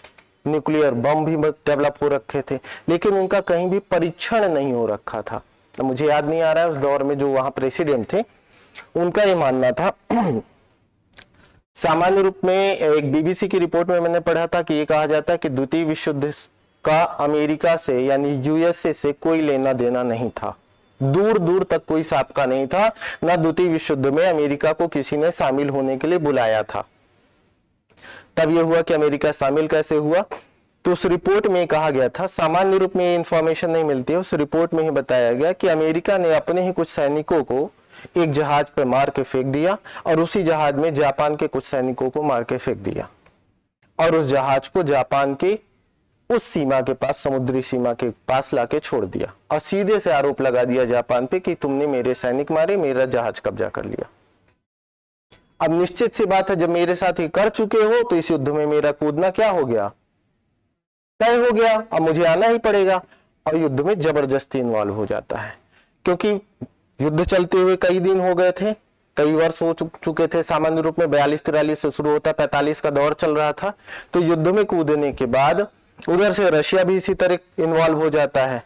न्यूक्लियर बम भी डेवलप हो रखे थे, लेकिन उनका कहीं भी परीक्षण नहीं हो रखा था। मुझे याद नहीं आ रहा है उस दौर में जो वहां प्रेसिडेंट थे उनका ये मानना था। सामान्य रूप में एक बीबीसी की रिपोर्ट में मैंने पढ़ा था कि ये कहा जाता है कि द्वितीय विश्व युद्ध का अमेरिका से यानी यूएसए से कोई लेना देना नहीं था, दूर दूर तक कोई साबका नहीं था, ना द्वितीय विश्व युद्ध में अमेरिका को किसी ने शामिल होने के लिए बुलाया था। तब यह हुआ कि अमेरिका शामिल कैसे हुआ, तो उस रिपोर्ट में कहा गया था, सामान्य रूप में इंफॉर्मेशन नहीं मिलती है, उस रिपोर्ट में ही बताया गया कि अमेरिका ने अपने ही कुछ सैनिकों को एक जहाज पे मार के फेंक दिया और उसी जहाज में जापान के कुछ सैनिकों को मार के फेंक दिया और उस जहाज को जापान के उस सीमा के पास, समुद्री सीमा के पास लाके छोड़ दिया और सीधे से आरोप लगा दिया जापान पे कि तुमने मेरे सैनिक मारे, मेरा जहाज कब्जा कर लिया। अब निश्चित सी बात है, जब मेरे साथ ही कर चुके हो तो इस युद्ध में मेरा कूदना क्या हो गया, तय हो गया, अब मुझे आना ही पड़ेगा। और युद्ध में जबरदस्ती इन्वॉल्व हो जाता है, क्योंकि युद्ध चलते हुए कई दिन हो गए थे, कई वर्ष हो चुके थे। सामान्य रूप में 42-43 से शुरू होता, 45 का दौर चल रहा था। तो युद्ध में कूदने के बाद उधर से रशिया भी इसी तरह इन्वॉल्व हो जाता है।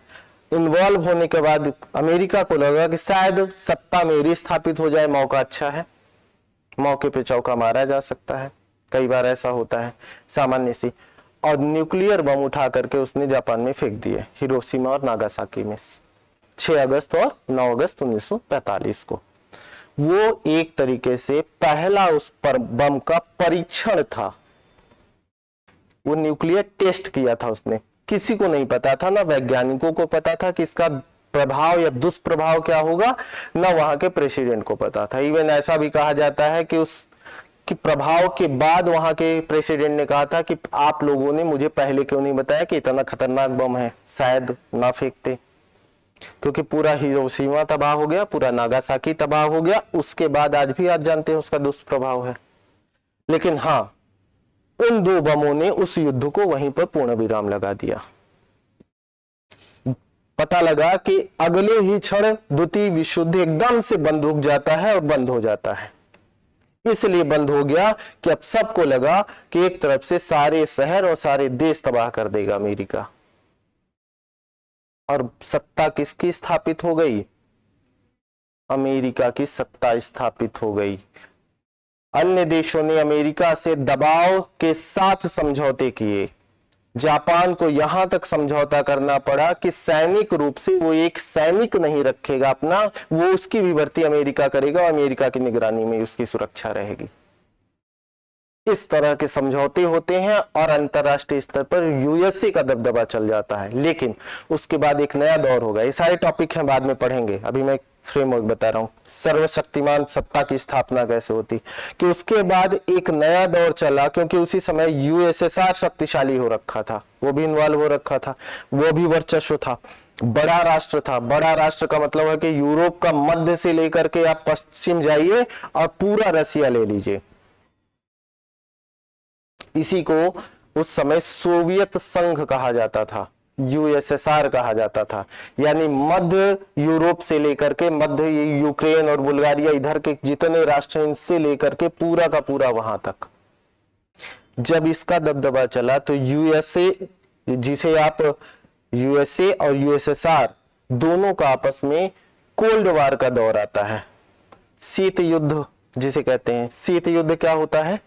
इन्वॉल्व होने के बाद अमेरिका को लगा कि शायद सत्ता मेरी स्थापित हो जाए, मौका अच्छा है, मौके पे चौका मारा जा सकता है, कई बार ऐसा होता है सामान्य सी। और न्यूक्लियर बम उठा करके उसने जापान में फेंक दिए, हिरोशिमा और नागासाकी में 6 अगस्त और 9 अगस्त 1945 को। वो एक तरीके से पहला उस पर बम का परीक्षण था, वो न्यूक्लियर टेस्ट किया था उसने। किसी को नहीं पता था, ना वैज्ञानिकों को पता था कि इसका प्रभाव या दुष्प्रभाव क्या होगा, ना वहां के प्रेसिडेंट को पता था। इवन ऐसा भी कहा जाता है कि उस कि प्रभाव के बाद वहां के प्रेसिडेंट ने कहा था कि आप लोगों ने मुझे पहले क्यों नहीं बताया कि इतना खतरनाक बम है, शायद ना फेंकते, क्योंकि पूरा हिरोशिमा तबाह हो गया, पूरा नागासाकी तबाह हो गया। उसके बाद आज भी आज जानते हैं उसका दुष्प्रभाव है। लेकिन हाँ, उन 2 बमों ने उस युद्ध को वहीं पर पूर्ण विराम लगा दिया। पता लगा कि अगले ही क्षण द्वितीय विश्व युद्ध एकदम से बंद रुक जाता है और बंद हो जाता है। इसलिए बंद हो गया कि अब सबको लगा कि एक तरफ से सारे शहर और सारे देश तबाह कर देगा अमेरिका, और सत्ता किसकी स्थापित हो गई, अमेरिका की सत्ता स्थापित हो गई। अन्य देशों ने अमेरिका से दबाव के साथ समझौते किए। जापान को यहां तक समझौता करना पड़ा कि सैनिक रूप से वो एक सैनिक नहीं रखेगा अपना, वो उसकी भी भर्ती अमेरिका करेगा और अमेरिका की निगरानी में उसकी सुरक्षा रहेगी। इस तरह के समझौते होते हैं और अंतरराष्ट्रीय स्तर पर यूएसए का दबदबा चल जाता है। लेकिन उसके बाद एक नया दौर होगा, ये सारे टॉपिक हैं बाद में पढ़ेंगे, अभी मैं फ्रेमवर्क बता रहा हूं, सर्वशक्तिमान सत्ता की स्थापना कैसे होती, कि उसके बाद एक नया दौर चला, क्योंकि उसी समय यूएसएसआर शक्तिशाली हो रखा था, वो भी इन्वॉल्व हो रखा था, वो भी वर्चस्व था, बड़ा राष्ट्र था। बड़ा राष्ट्र का मतलब है कि यूरोप का मध्य से लेकर के आप पश्चिम जाइए और पूरा रसिया ले लीजिए। इसी को उस समय सोवियत संघ कहा जाता था, यूएसएसआर कहा जाता था, यानी मध्य यूरोप से लेकर के मध्य यूक्रेन और बुल्गारिया इधर के जितने राष्ट्र हैं इनसे लेकर के पूरा का पूरा वहां तक। जब इसका दबदबा चला तो यूएसए, जिसे आप यूएसए और यूएसएसआर दोनों का आपस में कोल्ड वार का दौर आता है, शीत युद्ध जिसे कहते हैं। शीत युद्ध क्या होता है,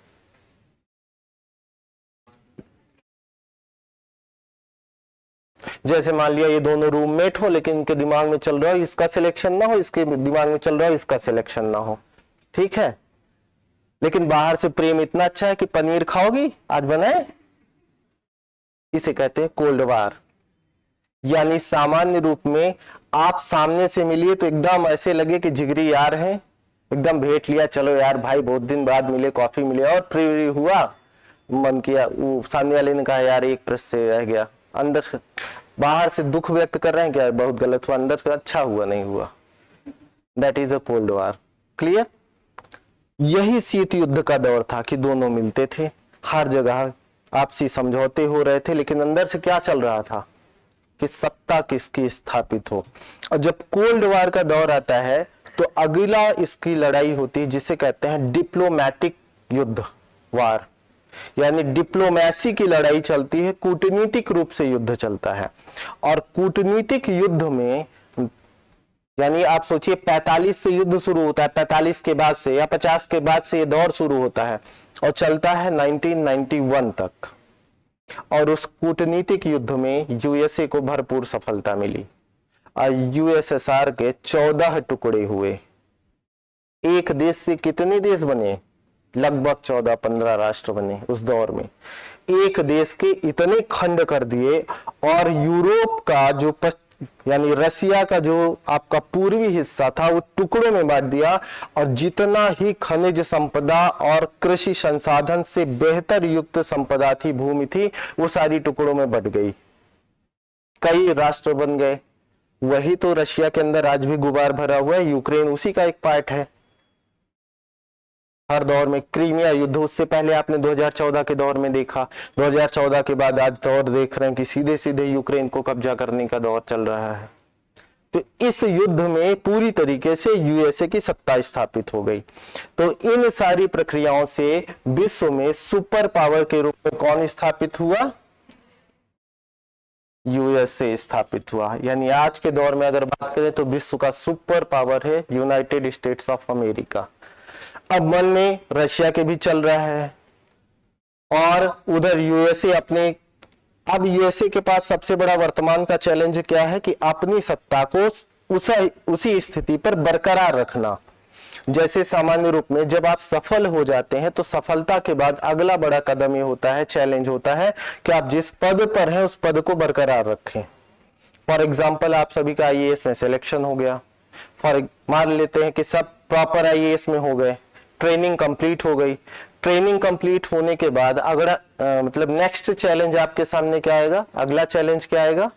जैसे मान लिया ये दोनों रूममेट हो, लेकिन इनके दिमाग में चल रहा है इसका सिलेक्शन ना हो, इसके दिमाग में चल रहा है इसका सिलेक्शन ना हो, ठीक है, लेकिन बाहर से प्रेम इतना अच्छा है कि पनीर खाओगी, आज बनाए, इसे कहते हैं कोल्ड वार। यानी सामान्य रूप में आप सामने से मिलिए तो एकदम ऐसे लगे कि जिगरी यार हैं, एकदम भेंट लिया, चलो यार भाई बहुत दिन बाद मिले, कॉफी मिले, और प्रिय हुआ, मन किया, वो सामने वाले ने कहा यार एक प्रश्न से रह गया, अंदर से बाहर से दुख व्यक्त कर रहे हैं क्या बहुत गलत हुआ, अंदर से अच्छा हुआ नहीं हुआ, that is a cold war. Clear? यही शीत युद्ध का दौर था कि दोनों मिलते थे, हर जगह आपसी समझौते हो रहे थे, लेकिन अंदर से क्या चल रहा था कि सत्ता किसकी स्थापित हो। और जब कोल्ड वार का दौर आता है तो अगला इसकी लड़ाई होती है जिसे कहते हैं डिप्लोमैटिक युद्ध वार, यानी डिप्लोमेसी की लड़ाई चलती है, कूटनीतिक रूप से युद्ध चलता है। और कूटनीतिक युद्ध में यानी आप सोचिए 45 से युद्ध शुरू होता है, 45 के बाद से या 50 के बाद से ये दौर शुरू होता है और चलता है 1991 तक। और उस कूटनीतिक युद्ध में यूएसए को भरपूर सफलता मिली और यूएसएसआर के 14 टुकड़े हुए। एक देश से कितने देश बने? लगभग 14-15 राष्ट्र बने उस दौर में। एक देश के इतने खंड कर दिए और यूरोप का जो यानी रसिया का जो आपका पूर्वी हिस्सा था वो टुकड़ों में बांट दिया और जितना ही खनिज संपदा और कृषि संसाधन से बेहतर युक्त संपदा थी, भूमि थी, वो सारी टुकड़ों में बट गई। कई राष्ट्र बन गए। वही तो रशिया के अंदर आज भी गुबार भरा हुआ है। यूक्रेन उसी का एक पार्ट है। हर दौर में क्रीमिया युद्ध, उससे पहले आपने 2014 के दौर में देखा, 2014 के बाद आज दौर देख रहे हैं कि सीधे सीधे यूक्रेन को कब्जा करने का दौर चल रहा है। तो इस युद्ध में पूरी तरीके से यूएसए की सत्ता स्थापित हो गई। तो इन सारी प्रक्रियाओं से विश्व में सुपर पावर के रूप में कौन स्थापित हुआ? यूएसए स्थापित हुआ। यानी आज के दौर में अगर बात करें तो विश्व का सुपर पावर है यूनाइटेड स्टेट्स ऑफ अमेरिका। अब मन में रशिया के भी चल रहा है और उधर यूएसए अपने, अब यूएसए के पास सबसे बड़ा वर्तमान का चैलेंज क्या है कि अपनी सत्ता को उसी स्थिति पर बरकरार रखना। जैसे सामान्य रूप में जब आप सफल हो जाते हैं तो सफलता के बाद अगला बड़ा कदम ये होता है, चैलेंज होता है कि आप जिस पद पर हैं उस पद को बरकरार रखें। फॉर एग्जाम्पल आप सभी का आईएएस में सिलेक्शन हो गया, मान लेते हैं कि सब प्रॉपर आईएएस में हो गए, ट्रेनिंग कंप्लीट हो गई। ट्रेनिंग कंप्लीट होने के बाद अगला मतलब नेक्स्ट चैलेंज आपके सामने क्या आएगा? अगला चैलेंज क्या आएगा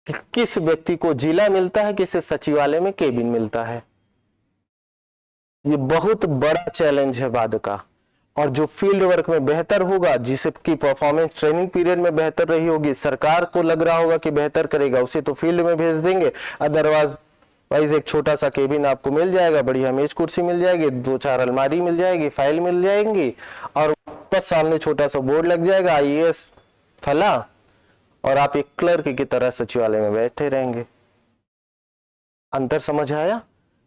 कि किस व्यक्ति को जिला मिलता है, किसे सचिवालय में केबिन मिलता है। ये बहुत बड़ा चैलेंज है बाद का। और जो फील्ड वर्क में बेहतर होगा, जिसकी परफॉर्मेंस ट्रेनिंग पीरियड में बेहतर रही होगी, सरकार को लग रहा होगा कि बेहतर करेगा, उसे तो फील्ड में भेज देंगे। अदरवाइज एक छोटा सा केबिन आपको मिल जाएगा, बढ़िया मेज कुर्सी मिल जाएगी, 2-4 अलमारी मिल जाएगी, फाइल मिल जाएंगी और बस सामने छोटा सा बोर्ड लग जाएगा आईएएस फला, और आप एक क्लर्क की तरह सचिवालय में बैठे रहेंगे। अंतर समझ आया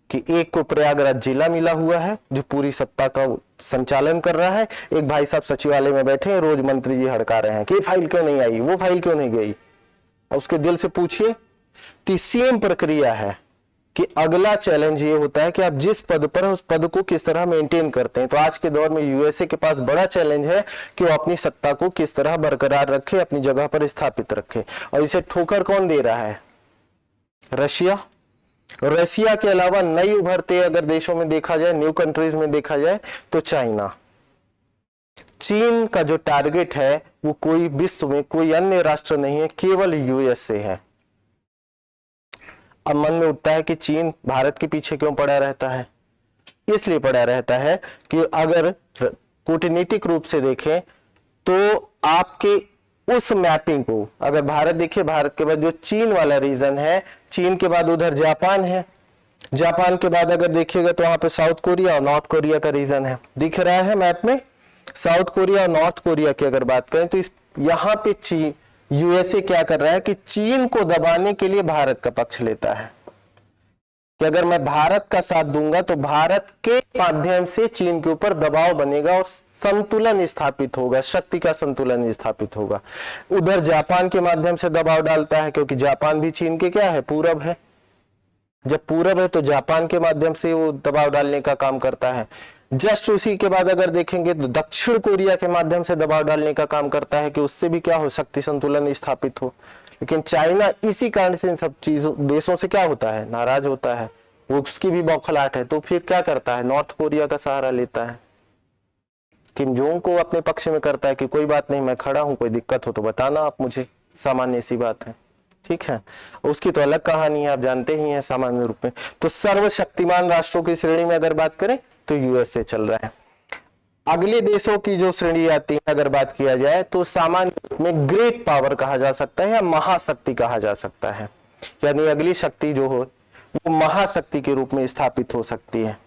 कि एक को प्रयागराज जिला मिला हुआ है जो पूरी सत्ता का संचालन कर रहा है, एक भाई साहब सचिवालय में बैठे हैं, रोज मंत्री जी हड़का रहे हैं कि फाइल क्यों नहीं आई, वो फाइल क्यों नहीं गई। और उसके दिल से पूछिए तो सेम प्रक्रिया है कि अगला चैलेंज ये होता है कि आप जिस पद पर है उस पद को किस तरह मेंटेन करते हैं। तो आज के दौर में यूएसए के पास बड़ा चैलेंज है कि वो अपनी सत्ता को किस तरह बरकरार रखे, अपनी जगह पर स्थापित रखे। और इसे ठोकर कौन दे रहा है? रशिया। रशिया के अलावा नई उभरते अगर देशों में देखा जाए, न्यू कंट्रीज में देखा जाए तो चाइना। चीन का जो टारगेट है वो कोई विश्व में कोई अन्य राष्ट्र नहीं है, केवल यूएसए है। अब मन में उठता है कि चीन भारत के पीछे क्यों पड़ा रहता है? इसलिए पड़ा रहता है कि अगर कूटनीतिक रूप से देखें तो आपके उस मैपिंग को, अगर भारत देखिए, भारत के बाद जो चीन वाला रीजन है, चीन के बाद उधर जापान है, जापान के बाद अगर देखिएगा तो वहां पे साउथ कोरिया और नॉर्थ कोरिया का रीजन है, दिख रहा है मैप में। साउथ कोरिया और नॉर्थ कोरिया की अगर बात करें तो यहाँ पे चीन, यूएसए क्या कर रहा है कि चीन को दबाने के लिए भारत का पक्ष लेता है कि अगर मैं भारत का साथ दूंगा तो भारत के माध्यम से चीन के ऊपर दबाव बनेगा और संतुलन स्थापित होगा, शक्ति का संतुलन स्थापित होगा। उधर जापान के माध्यम से दबाव डालता है क्योंकि जापान भी चीन के क्या है, पूरब है। जब पूरब है तो जापान के माध्यम से वो दबाव डालने का काम करता है। जस्ट उसी के बाद अगर देखेंगे तो दक्षिण कोरिया के माध्यम से दबाव डालने का काम करता है कि उससे भी क्या हो, शक्ति संतुलन स्थापित हो। लेकिन चाइना इसी कारण से इन सब चीजों देशों से क्या होता है, नाराज होता है, वो उसकी भी बौखलाहट है। तो फिर क्या करता है, नॉर्थ कोरिया का सहारा लेता है, किम जोंग को अपने पक्ष में करता है कि कोई बात नहीं, मैं खड़ा हूं, कोई दिक्कत हो तो बताना आप मुझे, सामान्य सी बात है, ठीक है। उसकी तो अलग कहानी है, आप जानते ही हैं सामान्य रूप में। तो सर्वशक्तिमान राष्ट्रों की श्रेणी में अगर बात करें तो यूएसए चल रहा है। अगले देशों की जो श्रेणी आती है अगर बात किया जाए तो सामान्य रूप में ग्रेट पावर कहा जा सकता है या महाशक्ति कहा जा सकता है। यानी अगली शक्ति जो हो वो महाशक्ति के रूप में स्थापित हो सकती है।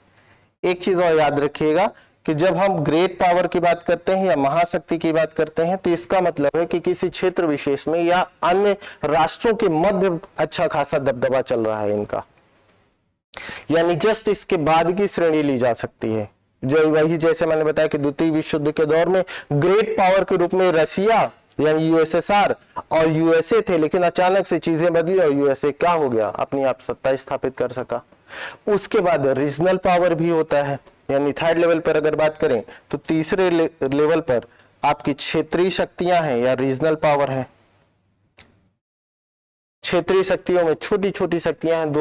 एक चीज और याद रखिएगा कि जब हम ग्रेट पावर की बात करते हैं या महाशक्ति की बात करते हैं तो इसका मतलब है कि किसी क्षेत्र विशेष में या अन्य राष्ट्रों के मध्य अच्छा खासा दबदबा चल रहा है इनका, यानी जस्ट इसके बाद की श्रेणी ली जा सकती है। जो वही जैसे मैंने बताया कि द्वितीय विश्व युद्ध के दौर में ग्रेट पावर के रूप में रशिया यानी यूएसएसआर और यूएसए थे, लेकिन अचानक से चीजें बदली और यूएसए क्या हो गया, अपनी आप सत्ता स्थापित कर सका। उसके बाद रीजनल पावर भी होता है, यानी थर्ड लेवल पर अगर बात करें तो तीसरे लेवल पर आपकी क्षेत्रीय शक्तियां हैं या रीजनल पावर है। क्षेत्रीय शक्तियों में छोटी छोटी शक्तियां हैं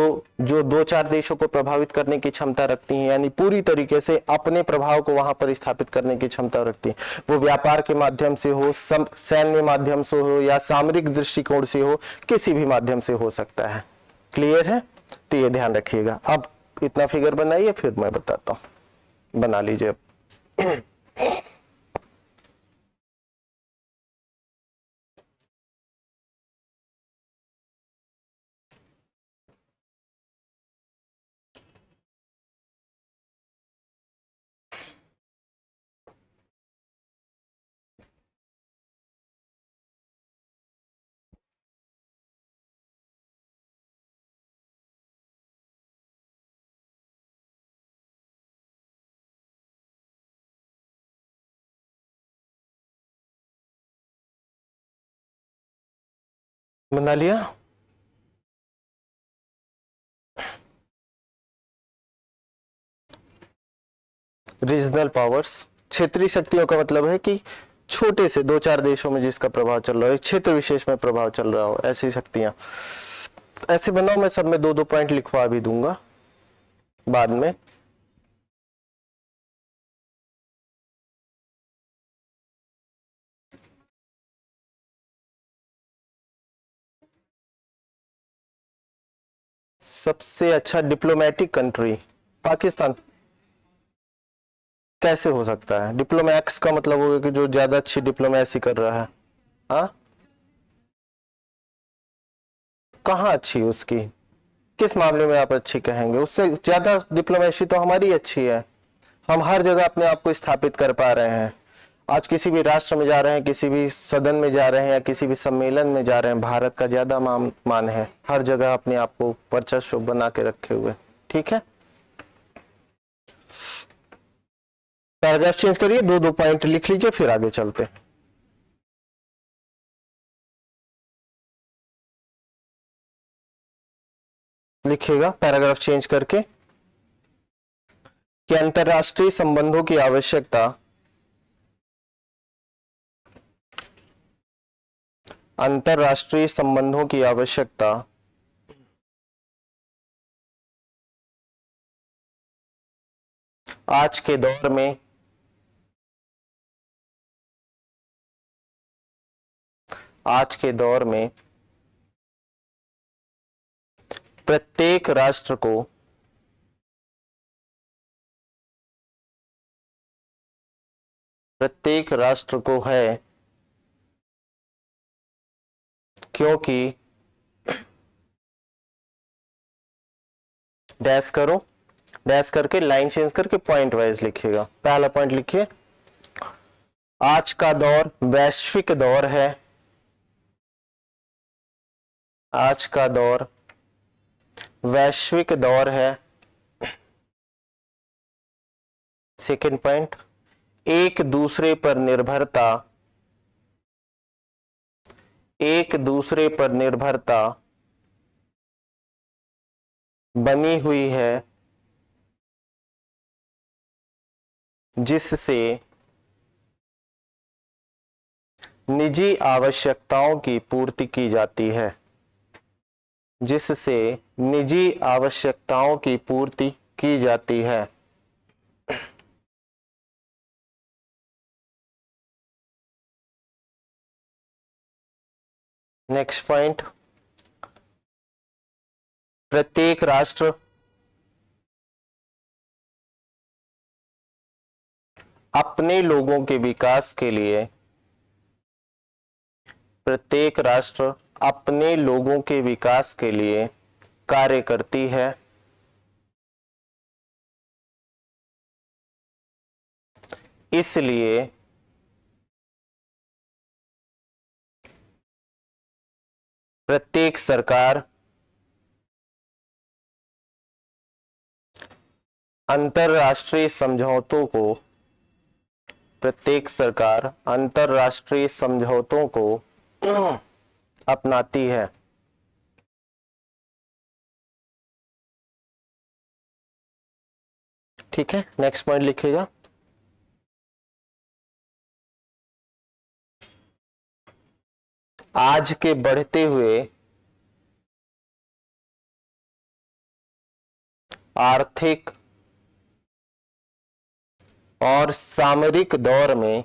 जो दो चार देशों को प्रभावित करने की क्षमता रखती हैं, यानी पूरी तरीके से अपने प्रभाव को वहां पर स्थापित करने की क्षमता रखती हैं। वो व्यापार के माध्यम से हो, सैन्य माध्यम से हो या सामरिक दृष्टिकोण से हो, किसी भी माध्यम से हो सकता है। क्लियर है? तो ये ध्यान रखिएगा। अब इतना फिगर बनाइए, फिर मैं बताता हूं। बना लीजिए। बना लिया? रीजनल पावर्स, क्षेत्रीय शक्तियों का मतलब है कि छोटे से दो चार देशों में जिसका प्रभाव चल रहा है, क्षेत्र विशेष में प्रभाव चल रहा हो, ऐसी शक्तियां। ऐसे बनाओ, मैं सब में दो दो पॉइंट लिखवा भी दूंगा बाद में। सबसे अच्छा डिप्लोमेटिक कंट्री पाकिस्तान कैसे हो सकता है? डिप्लोमैक्स का मतलब होगा कि जो ज्यादा अच्छी डिप्लोमेसी कर रहा है। हाँ, कहाँ अच्छी उसकी? किस मामले में आप अच्छी कहेंगे? उससे ज्यादा डिप्लोमेसी तो हमारी अच्छी है। हम हर जगह अपने आप को स्थापित कर पा रहे हैं। आज किसी भी राष्ट्र में जा रहे हैं, किसी भी सदन में जा रहे हैं या किसी भी सम्मेलन में जा रहे हैं, भारत का ज्यादा मान है। हर जगह अपने आप को वर्चस्व बना के रखे हुए। ठीक है, पैराग्राफ चेंज करिए, दो दो पॉइंट लिख लीजिए, फिर आगे चलते हैं। लिखिएगा पैराग्राफ चेंज करके कि अंतरराष्ट्रीय संबंधों की आवश्यकता अंतरराष्ट्रीय संबंधों की आवश्यकता आज के दौर में प्रत्येक राष्ट्र को है, क्योंकि डैश करो, डैश करके लाइन चेंज करके पॉइंट वाइज लिखिएगा। पहला पॉइंट लिखिए, आज का दौर वैश्विक दौर है। आज का दौर वैश्विक दौर है। सेकंड पॉइंट, एक दूसरे पर निर्भरता बनी हुई है, जिससे निजी आवश्यकताओं की पूर्ति की जाती है। जिससे निजी आवश्यकताओं की पूर्ति की जाती है। नेक्स्ट पॉइंट, प्रत्येक राष्ट्र अपने लोगों के विकास के लिए कार्य करती है। इसलिए प्रत्येक सरकार अंतरराष्ट्रीय समझौतों को अपनाती है। ठीक है, नेक्स्ट पॉइंट लिखिएगा। आज के बढ़ते हुए आर्थिक और सामरिक दौर में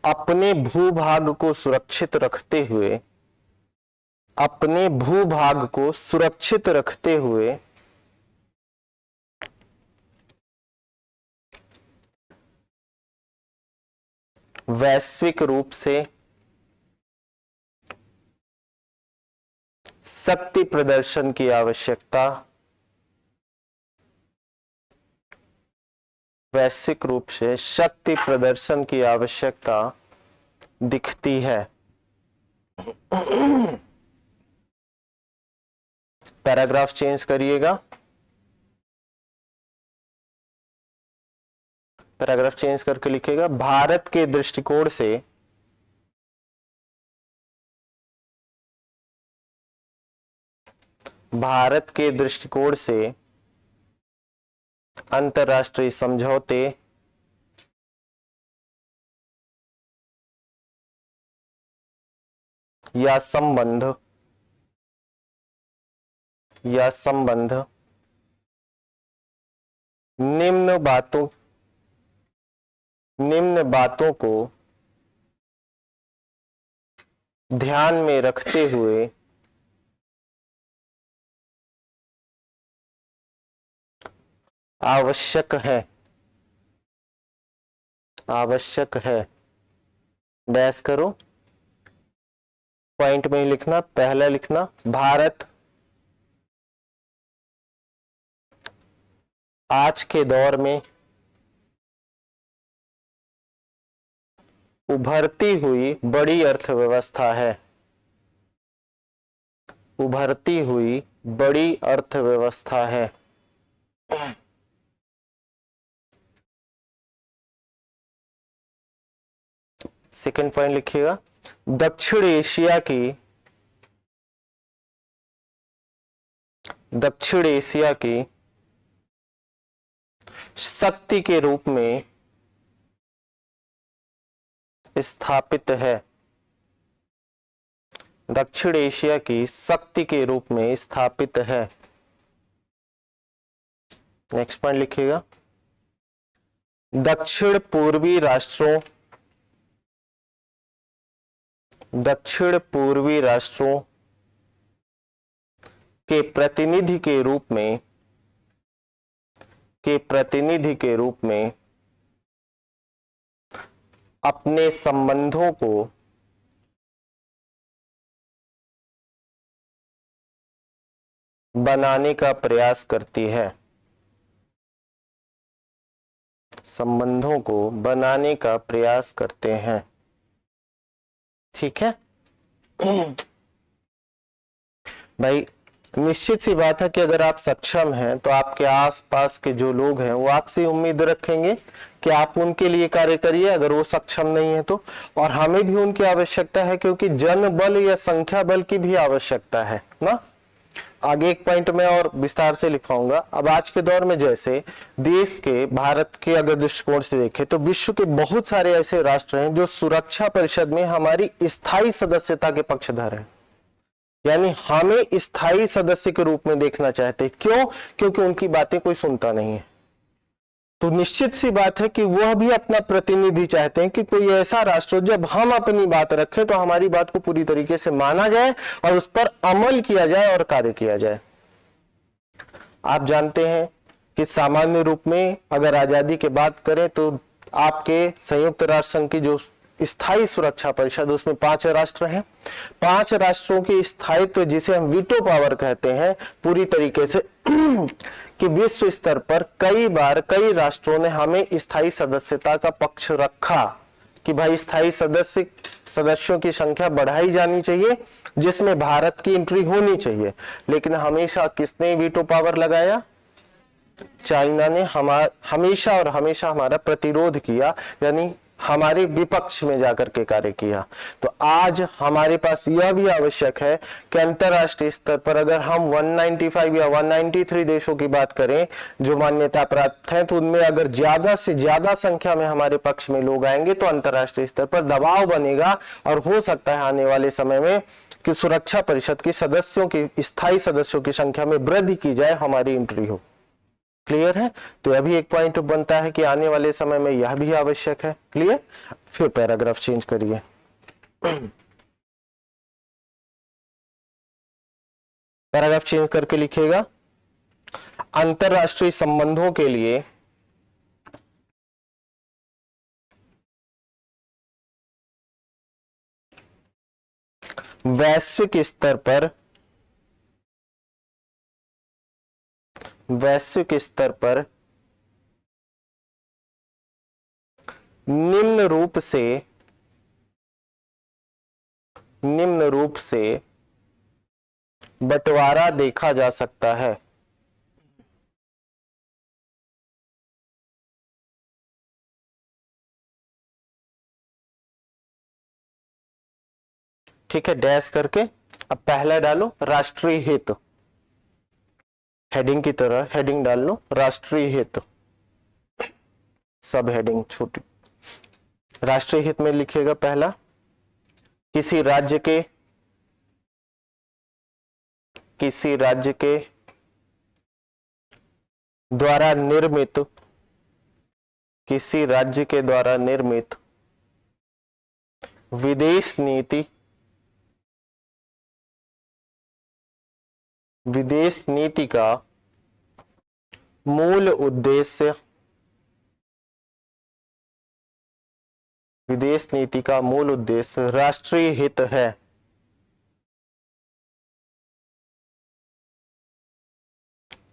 अपने भूभाग को सुरक्षित रखते हुए वैश्विक रूप से शक्ति प्रदर्शन की आवश्यकता दिखती है। पैराग्राफ चेंज करिएगा। पैराग्राफ चेंज करके लिखिएगा, भारत के दृष्टिकोण से अंतरराष्ट्रीय समझौते या संबंध निम्न बातों को ध्यान में रखते हुए आवश्यक है। डैश करो, पॉइंट में ही लिखना। पहला लिखना, भारत आज के दौर में उभरती हुई बड़ी अर्थव्यवस्था है। सेकंड पॉइंट लिखिएगा, दक्षिण एशिया की शक्ति के रूप में स्थापित है। दक्षिण एशिया की शक्ति के रूप में स्थापित है। नेक्स्ट पॉइंट लिखिएगा, दक्षिण पूर्वी राष्ट्रों के प्रतिनिधि के रूप में अपने संबंधों को बनाने का प्रयास करती है। ठीक है भाई, निश्चित सी बात है कि अगर आप सक्षम हैं तो आपके आसपास के जो लोग हैं वो आपसे उम्मीद रखेंगे कि आप उनके लिए कार्य करिए, अगर वो सक्षम नहीं है तो। और हमें भी उनकी आवश्यकता है, क्योंकि जन बल या संख्या बल की भी आवश्यकता है ना। आगे एक पॉइंट में और विस्तार से लिखाऊंगा। अब आज के दौर में जैसे भारत के अगर दृष्टिकोण से देखें तो विश्व के बहुत सारे ऐसे राष्ट्र हैं जो सुरक्षा परिषद में हमारी स्थायी सदस्यता के पक्षधर हैं, यानी हमें स्थायी सदस्य के रूप में देखना चाहते हैं। क्यों? क्योंकि उनकी बातें कोई सुनता नहीं है। तो निश्चित सी बात है कि वह भी अपना प्रतिनिधि चाहते हैं कि कोई ऐसा राष्ट्र, जब हम अपनी बात रखें तो हमारी बात को पूरी तरीके से माना जाए और उस पर अमल किया जाए और कार्य किया जाए। आप जानते हैं कि सामान्य रूप में अगर आजादी की बात करें तो आपके संयुक्त राष्ट्र संघ की जो स्थायी सुरक्षा परिषद, उसमें 5 राष्ट्र हैं। 5 राष्ट्रों की स्थायित्व, जिसे हम वीटो पावर कहते हैं, पूरी तरीके से कि विश्व स्तर पर कई बार कई राष्ट्रों ने हमें स्थायी सदस्यता का पक्ष रखा कि भाई स्थायी सदस्यों की संख्या बढ़ाई जानी चाहिए, जिसमें भारत की एंट्री होनी चाहिए। लेकिन हमेशा किसने वीटो पावर लगाया? चाइना ने हमेशा और हमेशा हमारा प्रतिरोध किया, यानी हमारे विपक्ष में जाकर के कार्य किया। तो आज हमारे पास यह भी आवश्यक है कि अंतरराष्ट्रीय स्तर पर अगर हम 195 या 193 देशों की बात करें जो मान्यता प्राप्त हैं, तो उनमें अगर ज्यादा से ज्यादा संख्या में हमारे पक्ष में लोग आएंगे तो अंतरराष्ट्रीय स्तर पर दबाव बनेगा और हो सकता है आने वाले समय में कि सुरक्षा परिषद की सदस्यों की, स्थायी सदस्यों की संख्या में वृद्धि की जाए, हमारी एंट्री हो। क्लियर है? तो यह भी एक पॉइंट बनता है कि आने वाले समय में यह भी आवश्यक है। क्लियर? फिर पैराग्राफ चेंज करिए। पैराग्राफ चेंज करके लिखिएगा, अंतरराष्ट्रीय संबंधों के लिए वैश्विक स्तर पर निम्न रूप से बंटवारा देखा जा सकता है। ठीक है, डैश करके अब पहला डालो राष्ट्रीय हित, हेडिंग की तरह हेडिंग डाल लो, राष्ट्रीय हित, सब हेडिंग छोटी। राष्ट्रीय हित में लिखिएगा पहला, किसी राज्य के द्वारा निर्मित, किसी राज्य के द्वारा निर्मित विदेश नीति का मूल उद्देश्य, विदेश नीति का मूल उद्देश्य राष्ट्रीय हित है।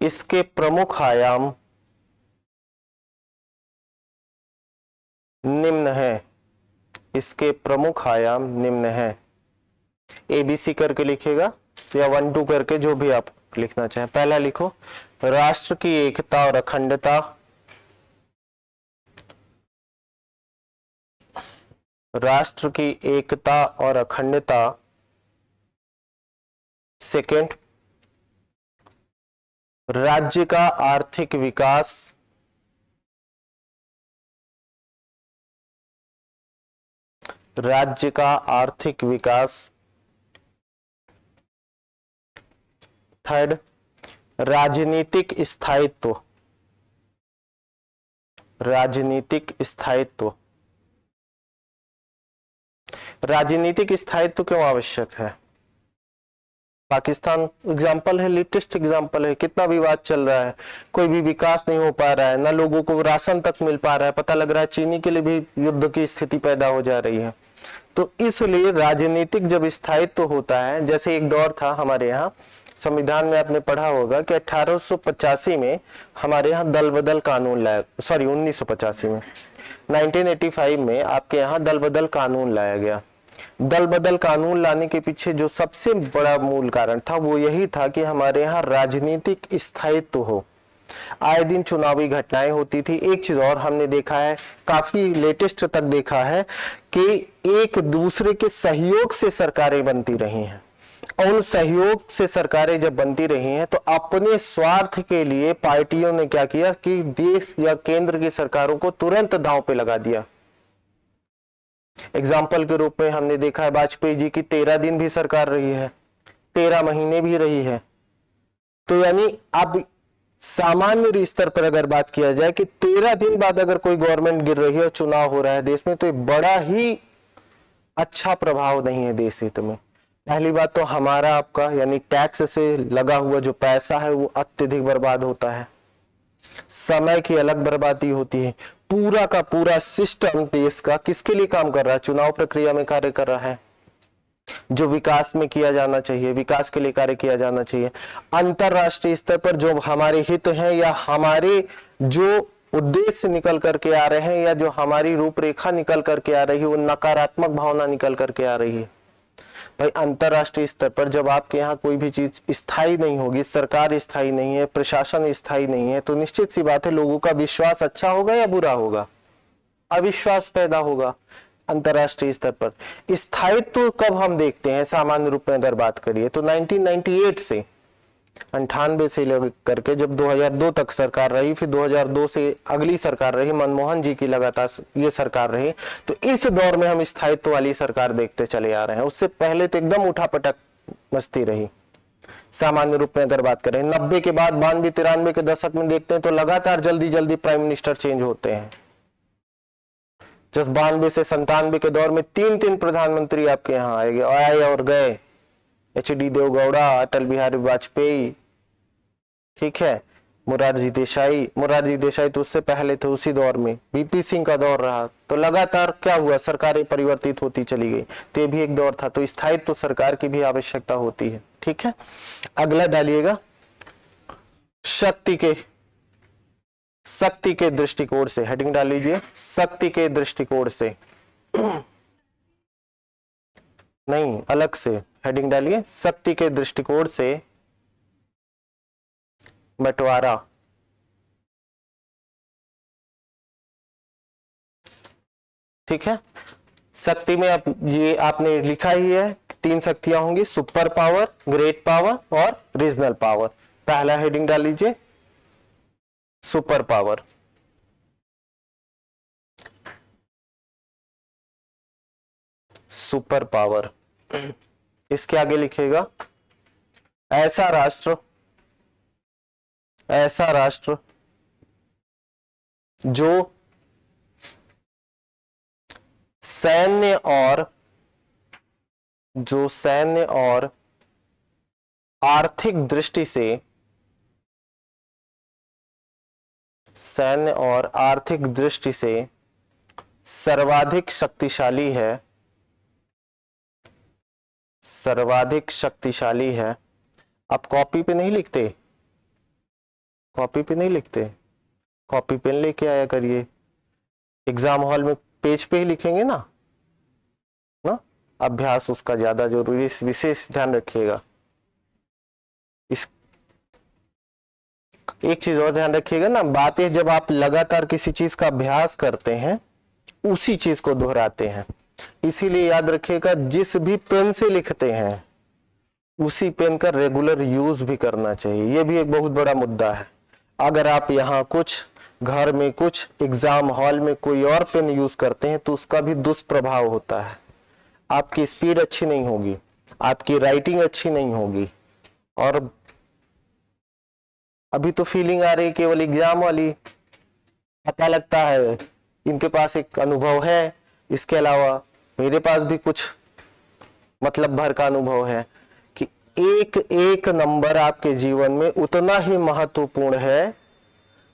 इसके प्रमुख आयाम निम्न है, इसके प्रमुख आयाम निम्न है। ABC करके लिखिएगा या 1 2 करके, जो भी आप लिखना चाहें। पहला लिखो, राष्ट्र की एकता और अखंडता, राष्ट्र की एकता और अखंडता। सेकंड, राज्य का आर्थिक विकास, राज्य का आर्थिक विकास। थर्ड, राजनीतिक स्थायित्व, राजनीतिक स्थायित्व। राजनीतिक स्थायित्व क्यों आवश्यक है? पाकिस्तान एग्जाम्पल है, लेटेस्ट एग्जाम्पल है। कितना विवाद चल रहा है, कोई भी विकास नहीं हो पा रहा है, ना लोगों को राशन तक मिल पा रहा है। पता लग रहा है चीनी के लिए भी युद्ध की स्थिति पैदा हो जा रही है। तो इसलिए राजनीतिक जब स्थायित्व होता है, जैसे एक दौर था हमारे यहाँ संविधान में, आपने पढ़ा होगा कि 1885 में हमारे यहाँ दल बदल कानून लाया, 1985 में, 1985 में आपके यहाँ दल बदल कानून लाया गया। दल बदल कानून लाने के पीछे जो सबसे बड़ा मूल कारण था वो यही था कि हमारे यहाँ राजनीतिक स्थायित्व हो। आए दिन चुनावी घटनाएं होती थी। एक चीज और हमने देखा है, काफी लेटेस्ट तक देखा है कि एक दूसरे के सहयोग से सरकारें बनती रही हैं। और उन सहयोग से सरकारें जब बनती रही हैं तो अपने स्वार्थ के लिए पार्टियों ने क्या किया कि देश या केंद्र की सरकारों को तुरंत दांव पे लगा दिया। एग्जाम्पल के रूप में हमने देखा है वाजपेयी जी की 13 दिन भी सरकार रही है, 13 महीने भी रही है। तो यानी अब सामान्य स्तर पर अगर बात किया जाए कि 13 दिन बाद अगर कोई गवर्नमेंट गिर रही है और चुनाव हो रहा है देश में, तो ये बड़ा ही अच्छा प्रभाव नहीं है देश हित में। पहली बात तो हमारा आपका यानी टैक्स से लगा हुआ जो पैसा है वो अत्यधिक बर्बाद होता है, समय की अलग बर्बादी होती है, पूरा का पूरा सिस्टम देश का किसके लिए काम कर रहा है? चुनाव प्रक्रिया में कार्य कर रहा है। जो विकास में किया जाना चाहिए, विकास के लिए कार्य किया जाना चाहिए। अंतरराष्ट्रीय स्तर पर जो हमारे हित हैं या हमारे जो उद्देश्य निकल करके आ रहे हैं या जो हमारी रूपरेखा निकल करके आ रही है, वो नकारात्मक भावना निकल करके आ रही है। भाई अंतरराष्ट्रीय स्तर पर जब आपके यहाँ कोई भी चीज स्थायी नहीं होगी, सरकार स्थायी नहीं है, प्रशासन स्थायी नहीं है, तो निश्चित सी बात है लोगों का विश्वास अच्छा होगा या बुरा होगा? अविश्वास पैदा होगा। अंतरराष्ट्रीय स्तर पर स्थायित्व कब हम देखते हैं? सामान्य रूप में अगर बात करिए तो 1998 से 98 से लेकर के जब 2002 तक सरकार रही, फिर 2002 से अगली सरकार रही, मनमोहन जी की लगातार ये सरकार रही, तो इस दौर में हम स्थायित्व वाली सरकार देखते चले आ रहे हैं। उससे पहले तो एकदम उठापटक मस्ती रही। सामान्य रूप में अगर बात करें 90 के बाद 92-93 के दशक में देखते हैं तो लगातार जल्दी जल्दी प्राइम मिनिस्टर चेंज होते हैं। जब 92 से 97 के दौर में 3 प्रधानमंत्री आपके यहाँ आए और गए, एच.डी. देवगौड़ा, अटल बिहारी वाजपेयी, ठीक है, मोरारजी देसाई तो उससे पहले थे, उसी दौर में वीपी सिंह का दौर रहा। तो लगातार क्या हुआ? सरकारें परिवर्तित होती चली गई। तो ये भी एक दौर था। तो स्थायित्व तो सरकार की भी आवश्यकता होती है। ठीक है, अगला डालिएगा, शक्ति के दृष्टिकोण से, हेडिंग डाल लीजिए, शक्ति के दृष्टिकोण से नहीं, अलग से हेडिंग डालिए, शक्ति के दृष्टिकोण से बंटवारा। ठीक है, शक्ति में आप ये आपने लिखा ही है, 3 शक्तियां होंगी, सुपर पावर, ग्रेट पावर और रीजनल पावर। पहला हेडिंग डाल लीजिए, सुपर पावर। सुपर पावर, इसके आगे लिखेगा, ऐसा राष्ट्र जो सैन्य और आर्थिक दृष्टि से सर्वाधिक शक्तिशाली है। आप कॉपी पे नहीं लिखते, कॉपी पेन लेके आया करिए। एग्जाम हॉल में पेज पे ही लिखेंगे ना, अभ्यास उसका ज्यादा जरूरी, विशेष ध्यान रखिएगा। इस एक चीज और ध्यान रखिएगा ना, बातें जब आप लगातार किसी चीज का अभ्यास करते हैं उसी चीज को दोहराते हैं। इसीलिए याद रखिएगा, जिस भी पेन से लिखते हैं उसी पेन का रेगुलर यूज भी करना चाहिए। यह भी एक बहुत बड़ा मुद्दा है। अगर आप यहाँ कुछ, घर में कुछ, एग्जाम हॉल में कोई और पेन यूज करते हैं तो उसका भी दुष्प्रभाव होता है। आपकी स्पीड अच्छी नहीं होगी, आपकी राइटिंग अच्छी नहीं होगी। और अभी तो फीलिंग आ रही है केवल एग्जाम वाली, पता लगता है इनके पास एक अनुभव है, इसके अलावा मेरे पास भी कुछ मतलब भर का अनुभव है कि एक एक नंबर आपके जीवन में उतना ही महत्वपूर्ण है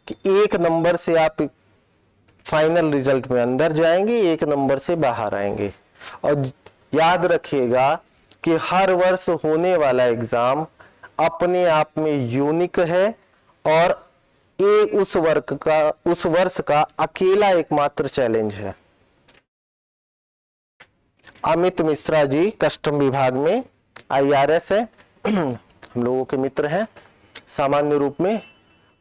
कि एक नंबर से आप फाइनल रिजल्ट में अंदर जाएंगे, एक नंबर से बाहर आएंगे। और याद रखिएगा कि हर वर्ष होने वाला एग्जाम अपने आप में यूनिक है और ये उस वर्ष का अकेला एकमात्र चैलेंज है। अमित मिश्रा जी कस्टम विभाग में IRS है, हम लोगों के मित्र हैं सामान्य रूप में।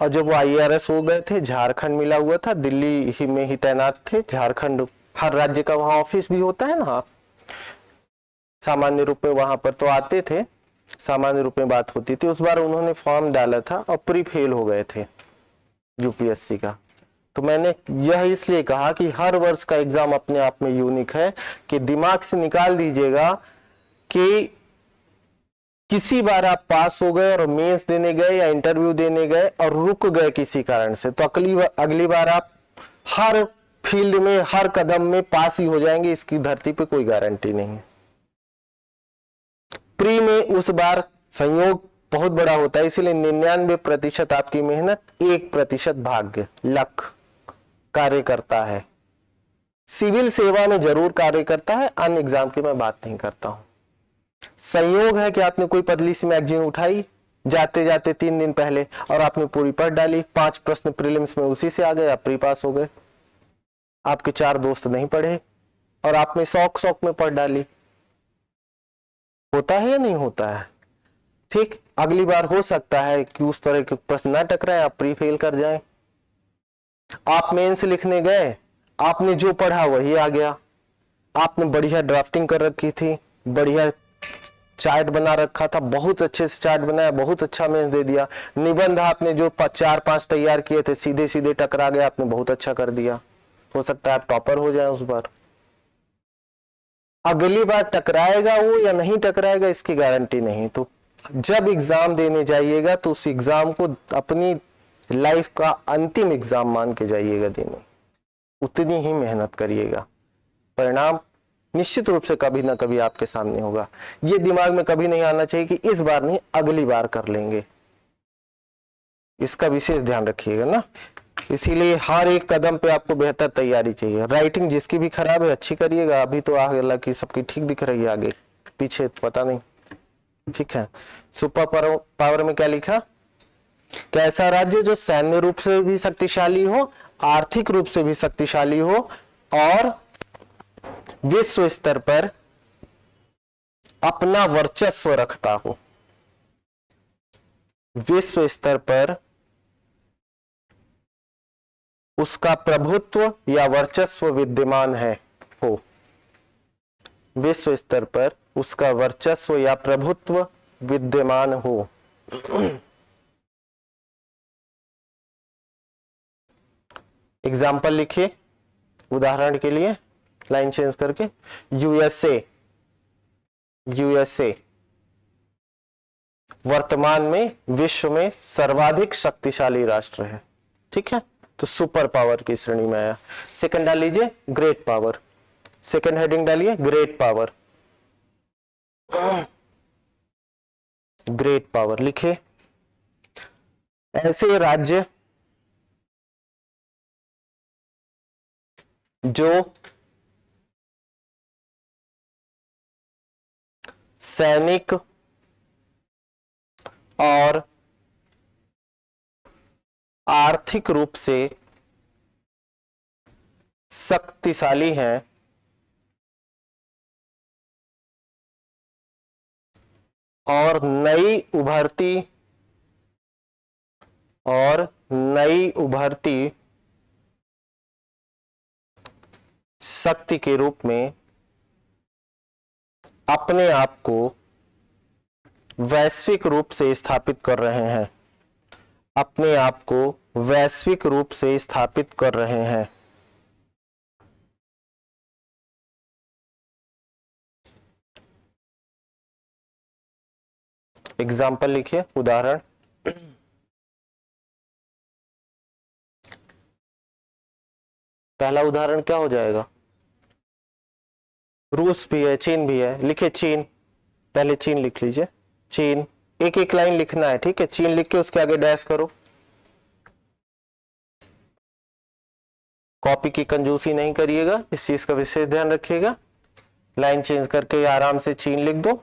और जब वो IRS हो गए थे, झारखंड मिला हुआ था, दिल्ली ही में ही तैनात थे। झारखंड हर राज्य का वहां ऑफिस भी होता है ना, सामान्य रूप में वहां पर तो आते थे, सामान्य रूप में बात होती थी। उस बार उन्होंने फॉर्म डाला था और प्री फेल हो गए थे UPSC का। तो मैंने यह इसलिए कहा कि हर वर्ष का एग्जाम अपने आप में यूनिक है, कि दिमाग से निकाल दीजिएगा कि किसी बार आप पास हो गए और मेंस देने गए या इंटरव्यू देने गए और रुक गए किसी कारण से, तो अगली बार आप हर फील्ड में, हर कदम में पास ही हो जाएंगे, इसकी धरती पे कोई गारंटी नहीं है। प्री में उस बार संयोग बहुत बड़ा होता है, इसीलिए 99% आपकी मेहनत, 1% भाग्य, लक कार्य करता है, सिविल सेवा में जरूर कार्य करता है, अन्य एग्जाम की मैं बात नहीं करता हूं। संयोग है कि आपने कोई पतली सी मैगजीन उठाई जाते जाते 3 दिन पहले और आपने पूरी पढ़ डाली, 5 प्रश्न प्रीलिम्स में उसी से आ गए, आप प्री पास हो गए। आपके 4 दोस्त नहीं पढ़े और आपने शौक शौक में पढ़ डाली। होता है या नहीं होता है? ठीक, अगली बार हो सकता है कि उस तरह के प्रश्न ना टकराए, आप प्री फेल कर जाएं। आप मेंस लिखने गए, आपने जो पढ़ा वही आ गया, आपने बढ़िया ड्राफ्टिंग कर रखी थी, बढ़िया चार्ट बना रखा था, बहुत अच्छे से चार्ट बनाया, बहुत अच्छा मेंस दे दिया। निबंध आपने जो 4-5 तैयार किए थे सीधे सीधे टकरा गए, आपने बहुत अच्छा कर दिया। हो सकता है आप टॉपर हो जाए उस बार। अगली बार टकराएगा वो या नहीं टकराएगा इसकी गारंटी नहीं। तो जब एग्जाम देने जाइएगा तो उस एग्जाम को अपनी लाइफ का अंतिम एग्जाम मान के जाइएगा देने, उतनी ही मेहनत करिएगा, परिणाम निश्चित रूप से कभी ना कभी आपके सामने होगा। ये दिमाग में कभी नहीं आना चाहिए कि इस बार नहीं अगली बार कर लेंगे, इसका विशेष ध्यान रखिएगा ना। इसीलिए हर एक कदम पे आपको बेहतर तैयारी चाहिए। राइटिंग जिसकी भी खराब है अच्छी करिएगा, अभी तो आगे की सबकी ठीक दिख रही है, आगे पीछे पता नहीं। ठीक है, सुपर पावर में क्या लिखा? कैसा राज्य जो सैन्य रूप से भी शक्तिशाली हो, आर्थिक रूप से भी शक्तिशाली हो और विश्व स्तर पर अपना वर्चस्व रखता हो, विश्व स्तर पर उसका प्रभुत्व या वर्चस्व विद्यमान है हो, विश्व स्तर पर उसका वर्चस्व या प्रभुत्व विद्यमान हो। एग्जाम्पल लिखिए उदाहरण के लिए, लाइन चेंज करके। यूएसए वर्तमान में विश्व में सर्वाधिक शक्तिशाली राष्ट्र है। ठीक है, तो सुपर पावर की श्रेणी में आया। सेकंड डाल लीजिए ग्रेट पावर, सेकंड हेडिंग डालिए ग्रेट पावर। ग्रेट पावर लिखे, ऐसे राज्य जो सैनिक और आर्थिक रूप से शक्तिशाली हैं और नई उभरती शक्ति के रूप में अपने आप को वैश्विक रूप से स्थापित कर रहे हैं, अपने आप को वैश्विक रूप से स्थापित कर रहे हैं। एग्जाम्पल लिखिए उदाहरण। पहला उदाहरण क्या हो जाएगा? रूस भी है, चीन भी है। लिखिए चीन, पहले चीन लिख लीजिए। चीन, एक एक लाइन लिखना है, ठीक है। चीन लिख के उसके आगे डैश करो, कॉपी की कंजूसी नहीं करिएगा, इस चीज का विशेष ध्यान रखिएगा। लाइन चेंज करके आराम से चीन लिख दो,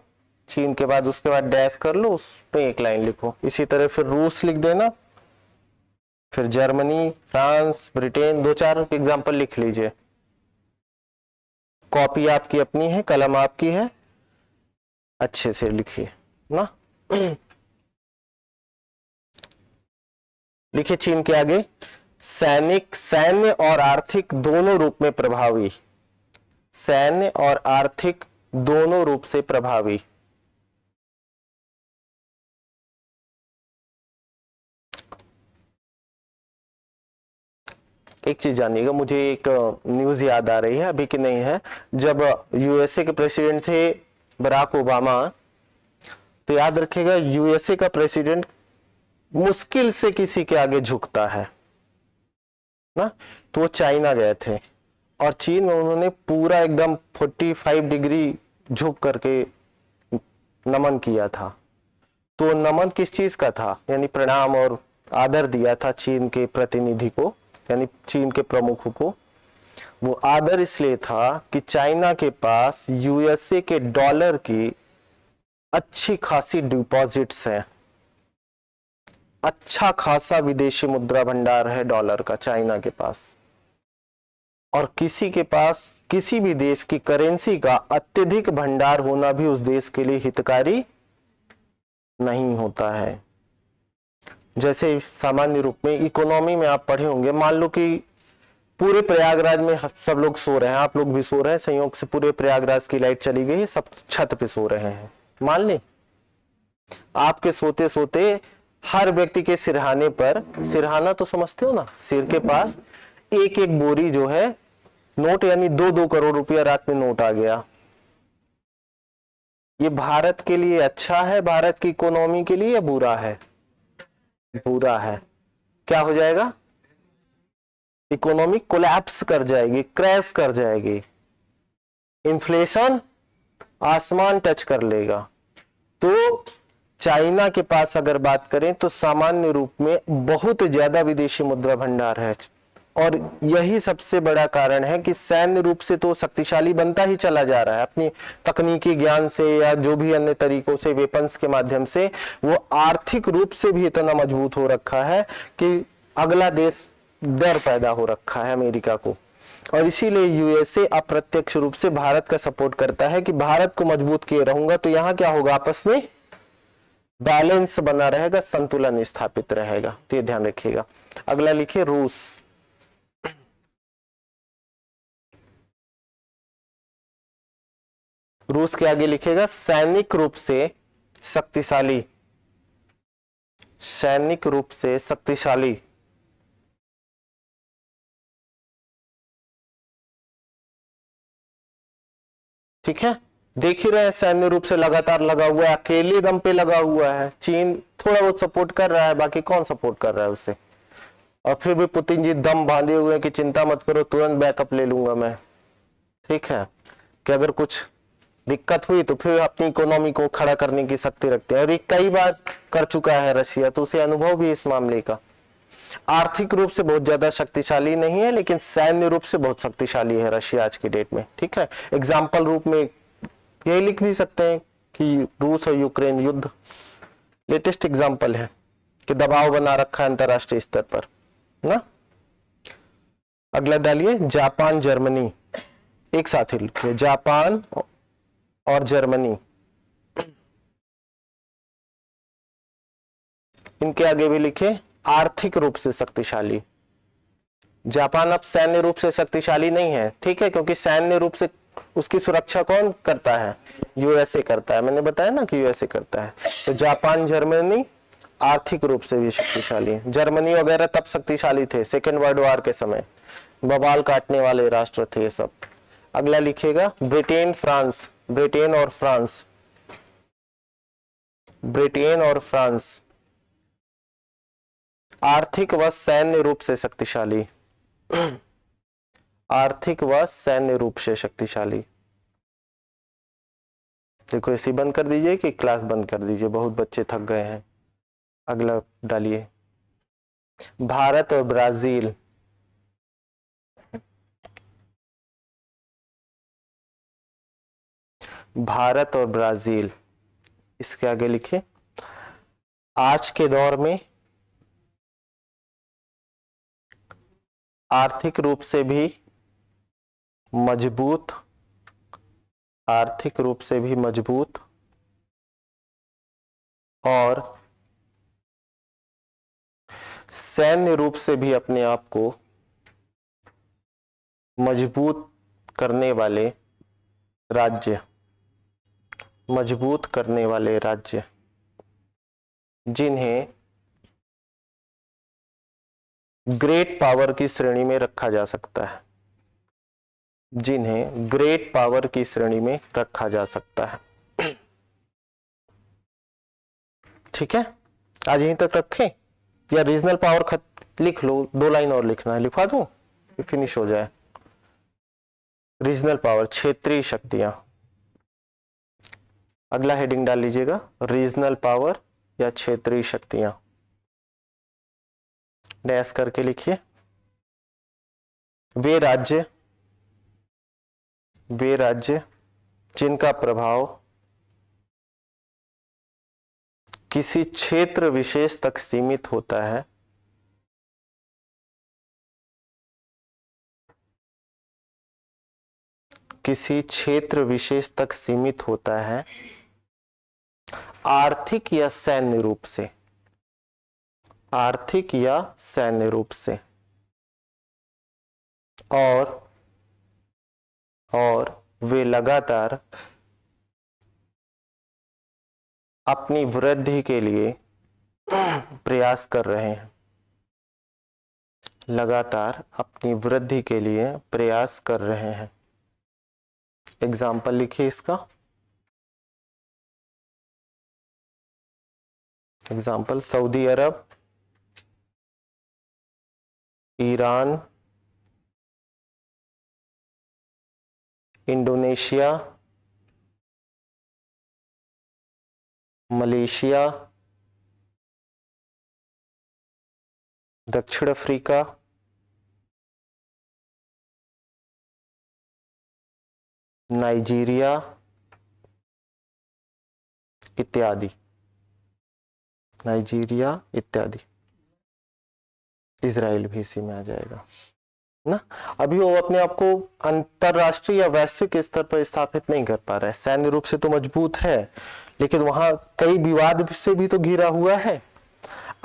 चीन के बाद उसके बाद डैश कर लो, उस पे एक लाइन लिखो। इसी तरह फिर रूस लिख देना, फिर जर्मनी, फ्रांस, ब्रिटेन, 2-4 एग्जाम्पल लिख लीजिए। कॉपी आपकी अपनी है, कलम आपकी है, अच्छे से लिखिए ना। लिखिए चीन के आगे, सैन्य और आर्थिक दोनों रूप में प्रभावी, सैन्य और आर्थिक दोनों रूप से प्रभावी। एक चीज जानिएगा, मुझे एक न्यूज याद आ रही है, अभी की नहीं है। जब यूएसए के प्रेसिडेंट थे बराक ओबामा, तो याद रखिएगा यूएसए का प्रेसिडेंट मुश्किल से किसी के आगे झुकता है ना। तो वो चाइना गए थे और चीन में उन्होंने पूरा एकदम 45 डिग्री झुक करके नमन किया था। तो नमन किस चीज का था? यानी प्रणाम और आदर दिया था चीन के प्रतिनिधि को यानी चीन के प्रमुखों को, वो आदर इसलिए था कि चाइना के पास यूएसए के डॉलर की अच्छी खासी डिपॉजिट्स हैं, अच्छा खासा विदेशी मुद्रा भंडार है डॉलर का चाइना के पास, और किसी के पास किसी भी देश की करेंसी का अत्यधिक भंडार होना भी उस देश के लिए हितकारी नहीं होता है। जैसे सामान्य रूप में इकोनॉमी में आप पढ़े होंगे, मान लो कि पूरे प्रयागराज में सब लोग सो रहे हैं, आप लोग भी सो रहे हैं, संयोग से पूरे प्रयागराज की लाइट चली गई, सब छत पे सो रहे हैं, मान लें आपके सोते सोते हर व्यक्ति के सिरहाने पर, सिरहाना तो समझते हो ना, सिर के पास एक एक बोरी जो है नोट, यानी 2-2 करोड़ रुपया रात में नोट आ गया। ये भारत के लिए अच्छा है, भारत की इकोनॉमी के लिए, या बुरा है? बुरा है। क्या हो जाएगा? इकोनॉमी कोलैप्स कर जाएगी, क्रैश कर जाएगी, इन्फ्लेशन आसमान टच कर लेगा। तो चाइना के पास अगर बात करें तो सामान्य रूप में बहुत ज्यादा विदेशी मुद्रा भंडार है, और यही सबसे बड़ा कारण है कि सैन्य रूप से तो शक्तिशाली बनता ही चला जा रहा है, अपनी तकनीकी ज्ञान से या जो भी अन्य तरीकों से, वेपन्स के माध्यम से वो आर्थिक रूप से भी इतना मजबूत हो रखा है कि अगला देश डर पैदा हो रखा है अमेरिका को। और इसीलिए यूएसए अप्रत्यक्ष रूप से भारत का सपोर्ट करता है कि भारत को मजबूत किए रहूंगा तो यहां क्या होगा, आपस में बैलेंस बना रहेगा, संतुलन स्थापित रहेगा। तो ये ध्यान रखिएगा। अगला लिखिए रूस। रूस के आगे लिखेगा सैनिक रूप से शक्तिशाली, सैनिक रूप से शक्तिशाली। ठीक है, देख ही रहे हैं सैन्य रूप से लगातार लगा हुआ है, अकेले दम पे लगा हुआ है। चीन थोड़ा बहुत सपोर्ट कर रहा है, बाकी कौन सपोर्ट कर रहा है उसे? और फिर भी पुतिन जी दम बांधे हुए हैं कि चिंता मत करो, तुरंत बैकअप ले लूंगा मैं। ठीक है, कि अगर कुछ दिक्कत हुई तो फिर अपनी इकोनॉमी को खड़ा करने की शक्ति रखते हैं, और ये कई बार कर चुका है रशिया, तो उसे अनुभव भी इस मामले का। आर्थिक रूप से बहुत ज्यादा शक्तिशाली नहीं है, लेकिन सैन्य रूप से बहुत शक्तिशाली है रशिया आज की डेट में। ठीक है, एग्जाम्पल रूप में यही लिख भी सकते हैं कि रूस और यूक्रेन युद्ध लेटेस्ट एग्जाम्पल है कि दबाव बना रखा है अंतरराष्ट्रीय स्तर पर ना। अगला डालिए जापान जर्मनी, एक साथ ही लिखिए जापान और जर्मनी। इनके आगे भी लिखे आर्थिक रूप से शक्तिशाली। जापान अब सैन्य रूप से शक्तिशाली नहीं है, ठीक है, क्योंकि सैन्य रूप से उसकी सुरक्षा कौन करता है? यूएसए करता है, मैंने बताया ना कि यूएसए करता है। तो जापान जर्मनी आर्थिक रूप से भी शक्तिशाली है। जर्मनी वगैरह तब शक्तिशाली थे सेकेंड वर्ल्ड वॉर के समय, बवाल काटने वाले राष्ट्र थे ये सब। अगला लिखिएगा ब्रिटेन फ्रांस, ब्रिटेन और फ्रांस, ब्रिटेन और फ्रांस आर्थिक व सैन्य रूप से शक्तिशाली, आर्थिक व सैन्य रूप से शक्तिशाली। देखो इसी बंद कर दीजिए कि क्लास बंद कर दीजिए, बहुत बच्चे थक गए हैं। अगला डालिए भारत और ब्राजील, भारत और ब्राजील। इसके आगे लिखिए आज के दौर में आर्थिक रूप से भी मजबूत, आर्थिक रूप से भी मजबूत और सैन्य रूप से भी अपने आप को मजबूत करने वाले राज्य, मजबूत करने वाले राज्य जिन्हें ग्रेट पावर की श्रेणी में रखा जा सकता है, जिन्हें ग्रेट पावर की श्रेणी में रखा जा सकता है। ठीक है, आज यहीं तक रखें या रीजनल पावर लिख लो, 2 लाइन और लिखना है, लिखवा दूं फिनिश हो जाए। रीजनल पावर क्षेत्रीय शक्तियां, अगला हेडिंग डाल लीजिएगा रीजनल पावर या क्षेत्रीय शक्तियां, डैश करके लिखिए। वे राज्य जिनका प्रभाव किसी क्षेत्र विशेष तक सीमित होता है, किसी क्षेत्र विशेष तक सीमित होता है आर्थिक या सैन्य रूप से, आर्थिक या सैन्य रूप से, और वे लगातार अपनी वृद्धि के लिए प्रयास कर रहे हैं, लगातार अपनी वृद्धि के लिए प्रयास कर रहे हैं। एग्जाम्पल लिखिए इसका। एग्जाम्पल सऊदी अरब, ईरान, इंडोनेशिया, मलेशिया, दक्षिण अफ्रीका, नाइजीरिया इत्यादि, नाइजीरिया इत्यादि। इजराइल भी इसी में आ जाएगा ना। अभी वो अपने आप को अंतरराष्ट्रीय या वैश्विक स्तर पर स्थापित नहीं कर पा रहा है, सैन्य रूप से तो मजबूत है लेकिन वहां कई विवाद से भी तो घिरा हुआ है।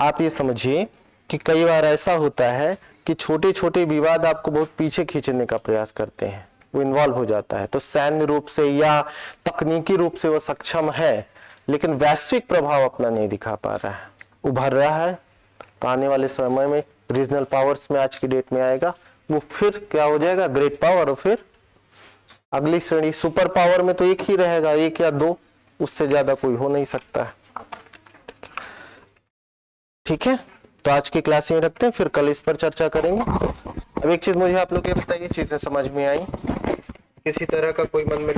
आप ये समझिए कि कई बार ऐसा होता है कि छोटे छोटे विवाद आपको बहुत पीछे खींचने का प्रयास करते हैं, वो इन्वॉल्व हो जाता है। तो सैन्य रूप से या तकनीकी रूप से वो सक्षम है लेकिन वैश्विक प्रभाव अपना नहीं दिखा पा रहा है, उभर रहा है। तो आने वाले समय में रीजनल पावर्स में आज की डेट में आएगा, वो फिर क्या हो जाएगा, ग्रेट पावर, और फिर अगली श्रेणी सुपर पावर में तो एक ही रहेगा, एक या दो, उससे ज्यादा कोई हो नहीं सकता है। ठीक है, तो आज की क्लास यहीं रखते हैं, फिर कल इस पर चर्चा करेंगे। अब एक चीज मुझे आप लोग ये बताइए, चीजें समझ में आई, किसी तरह का कोई मन में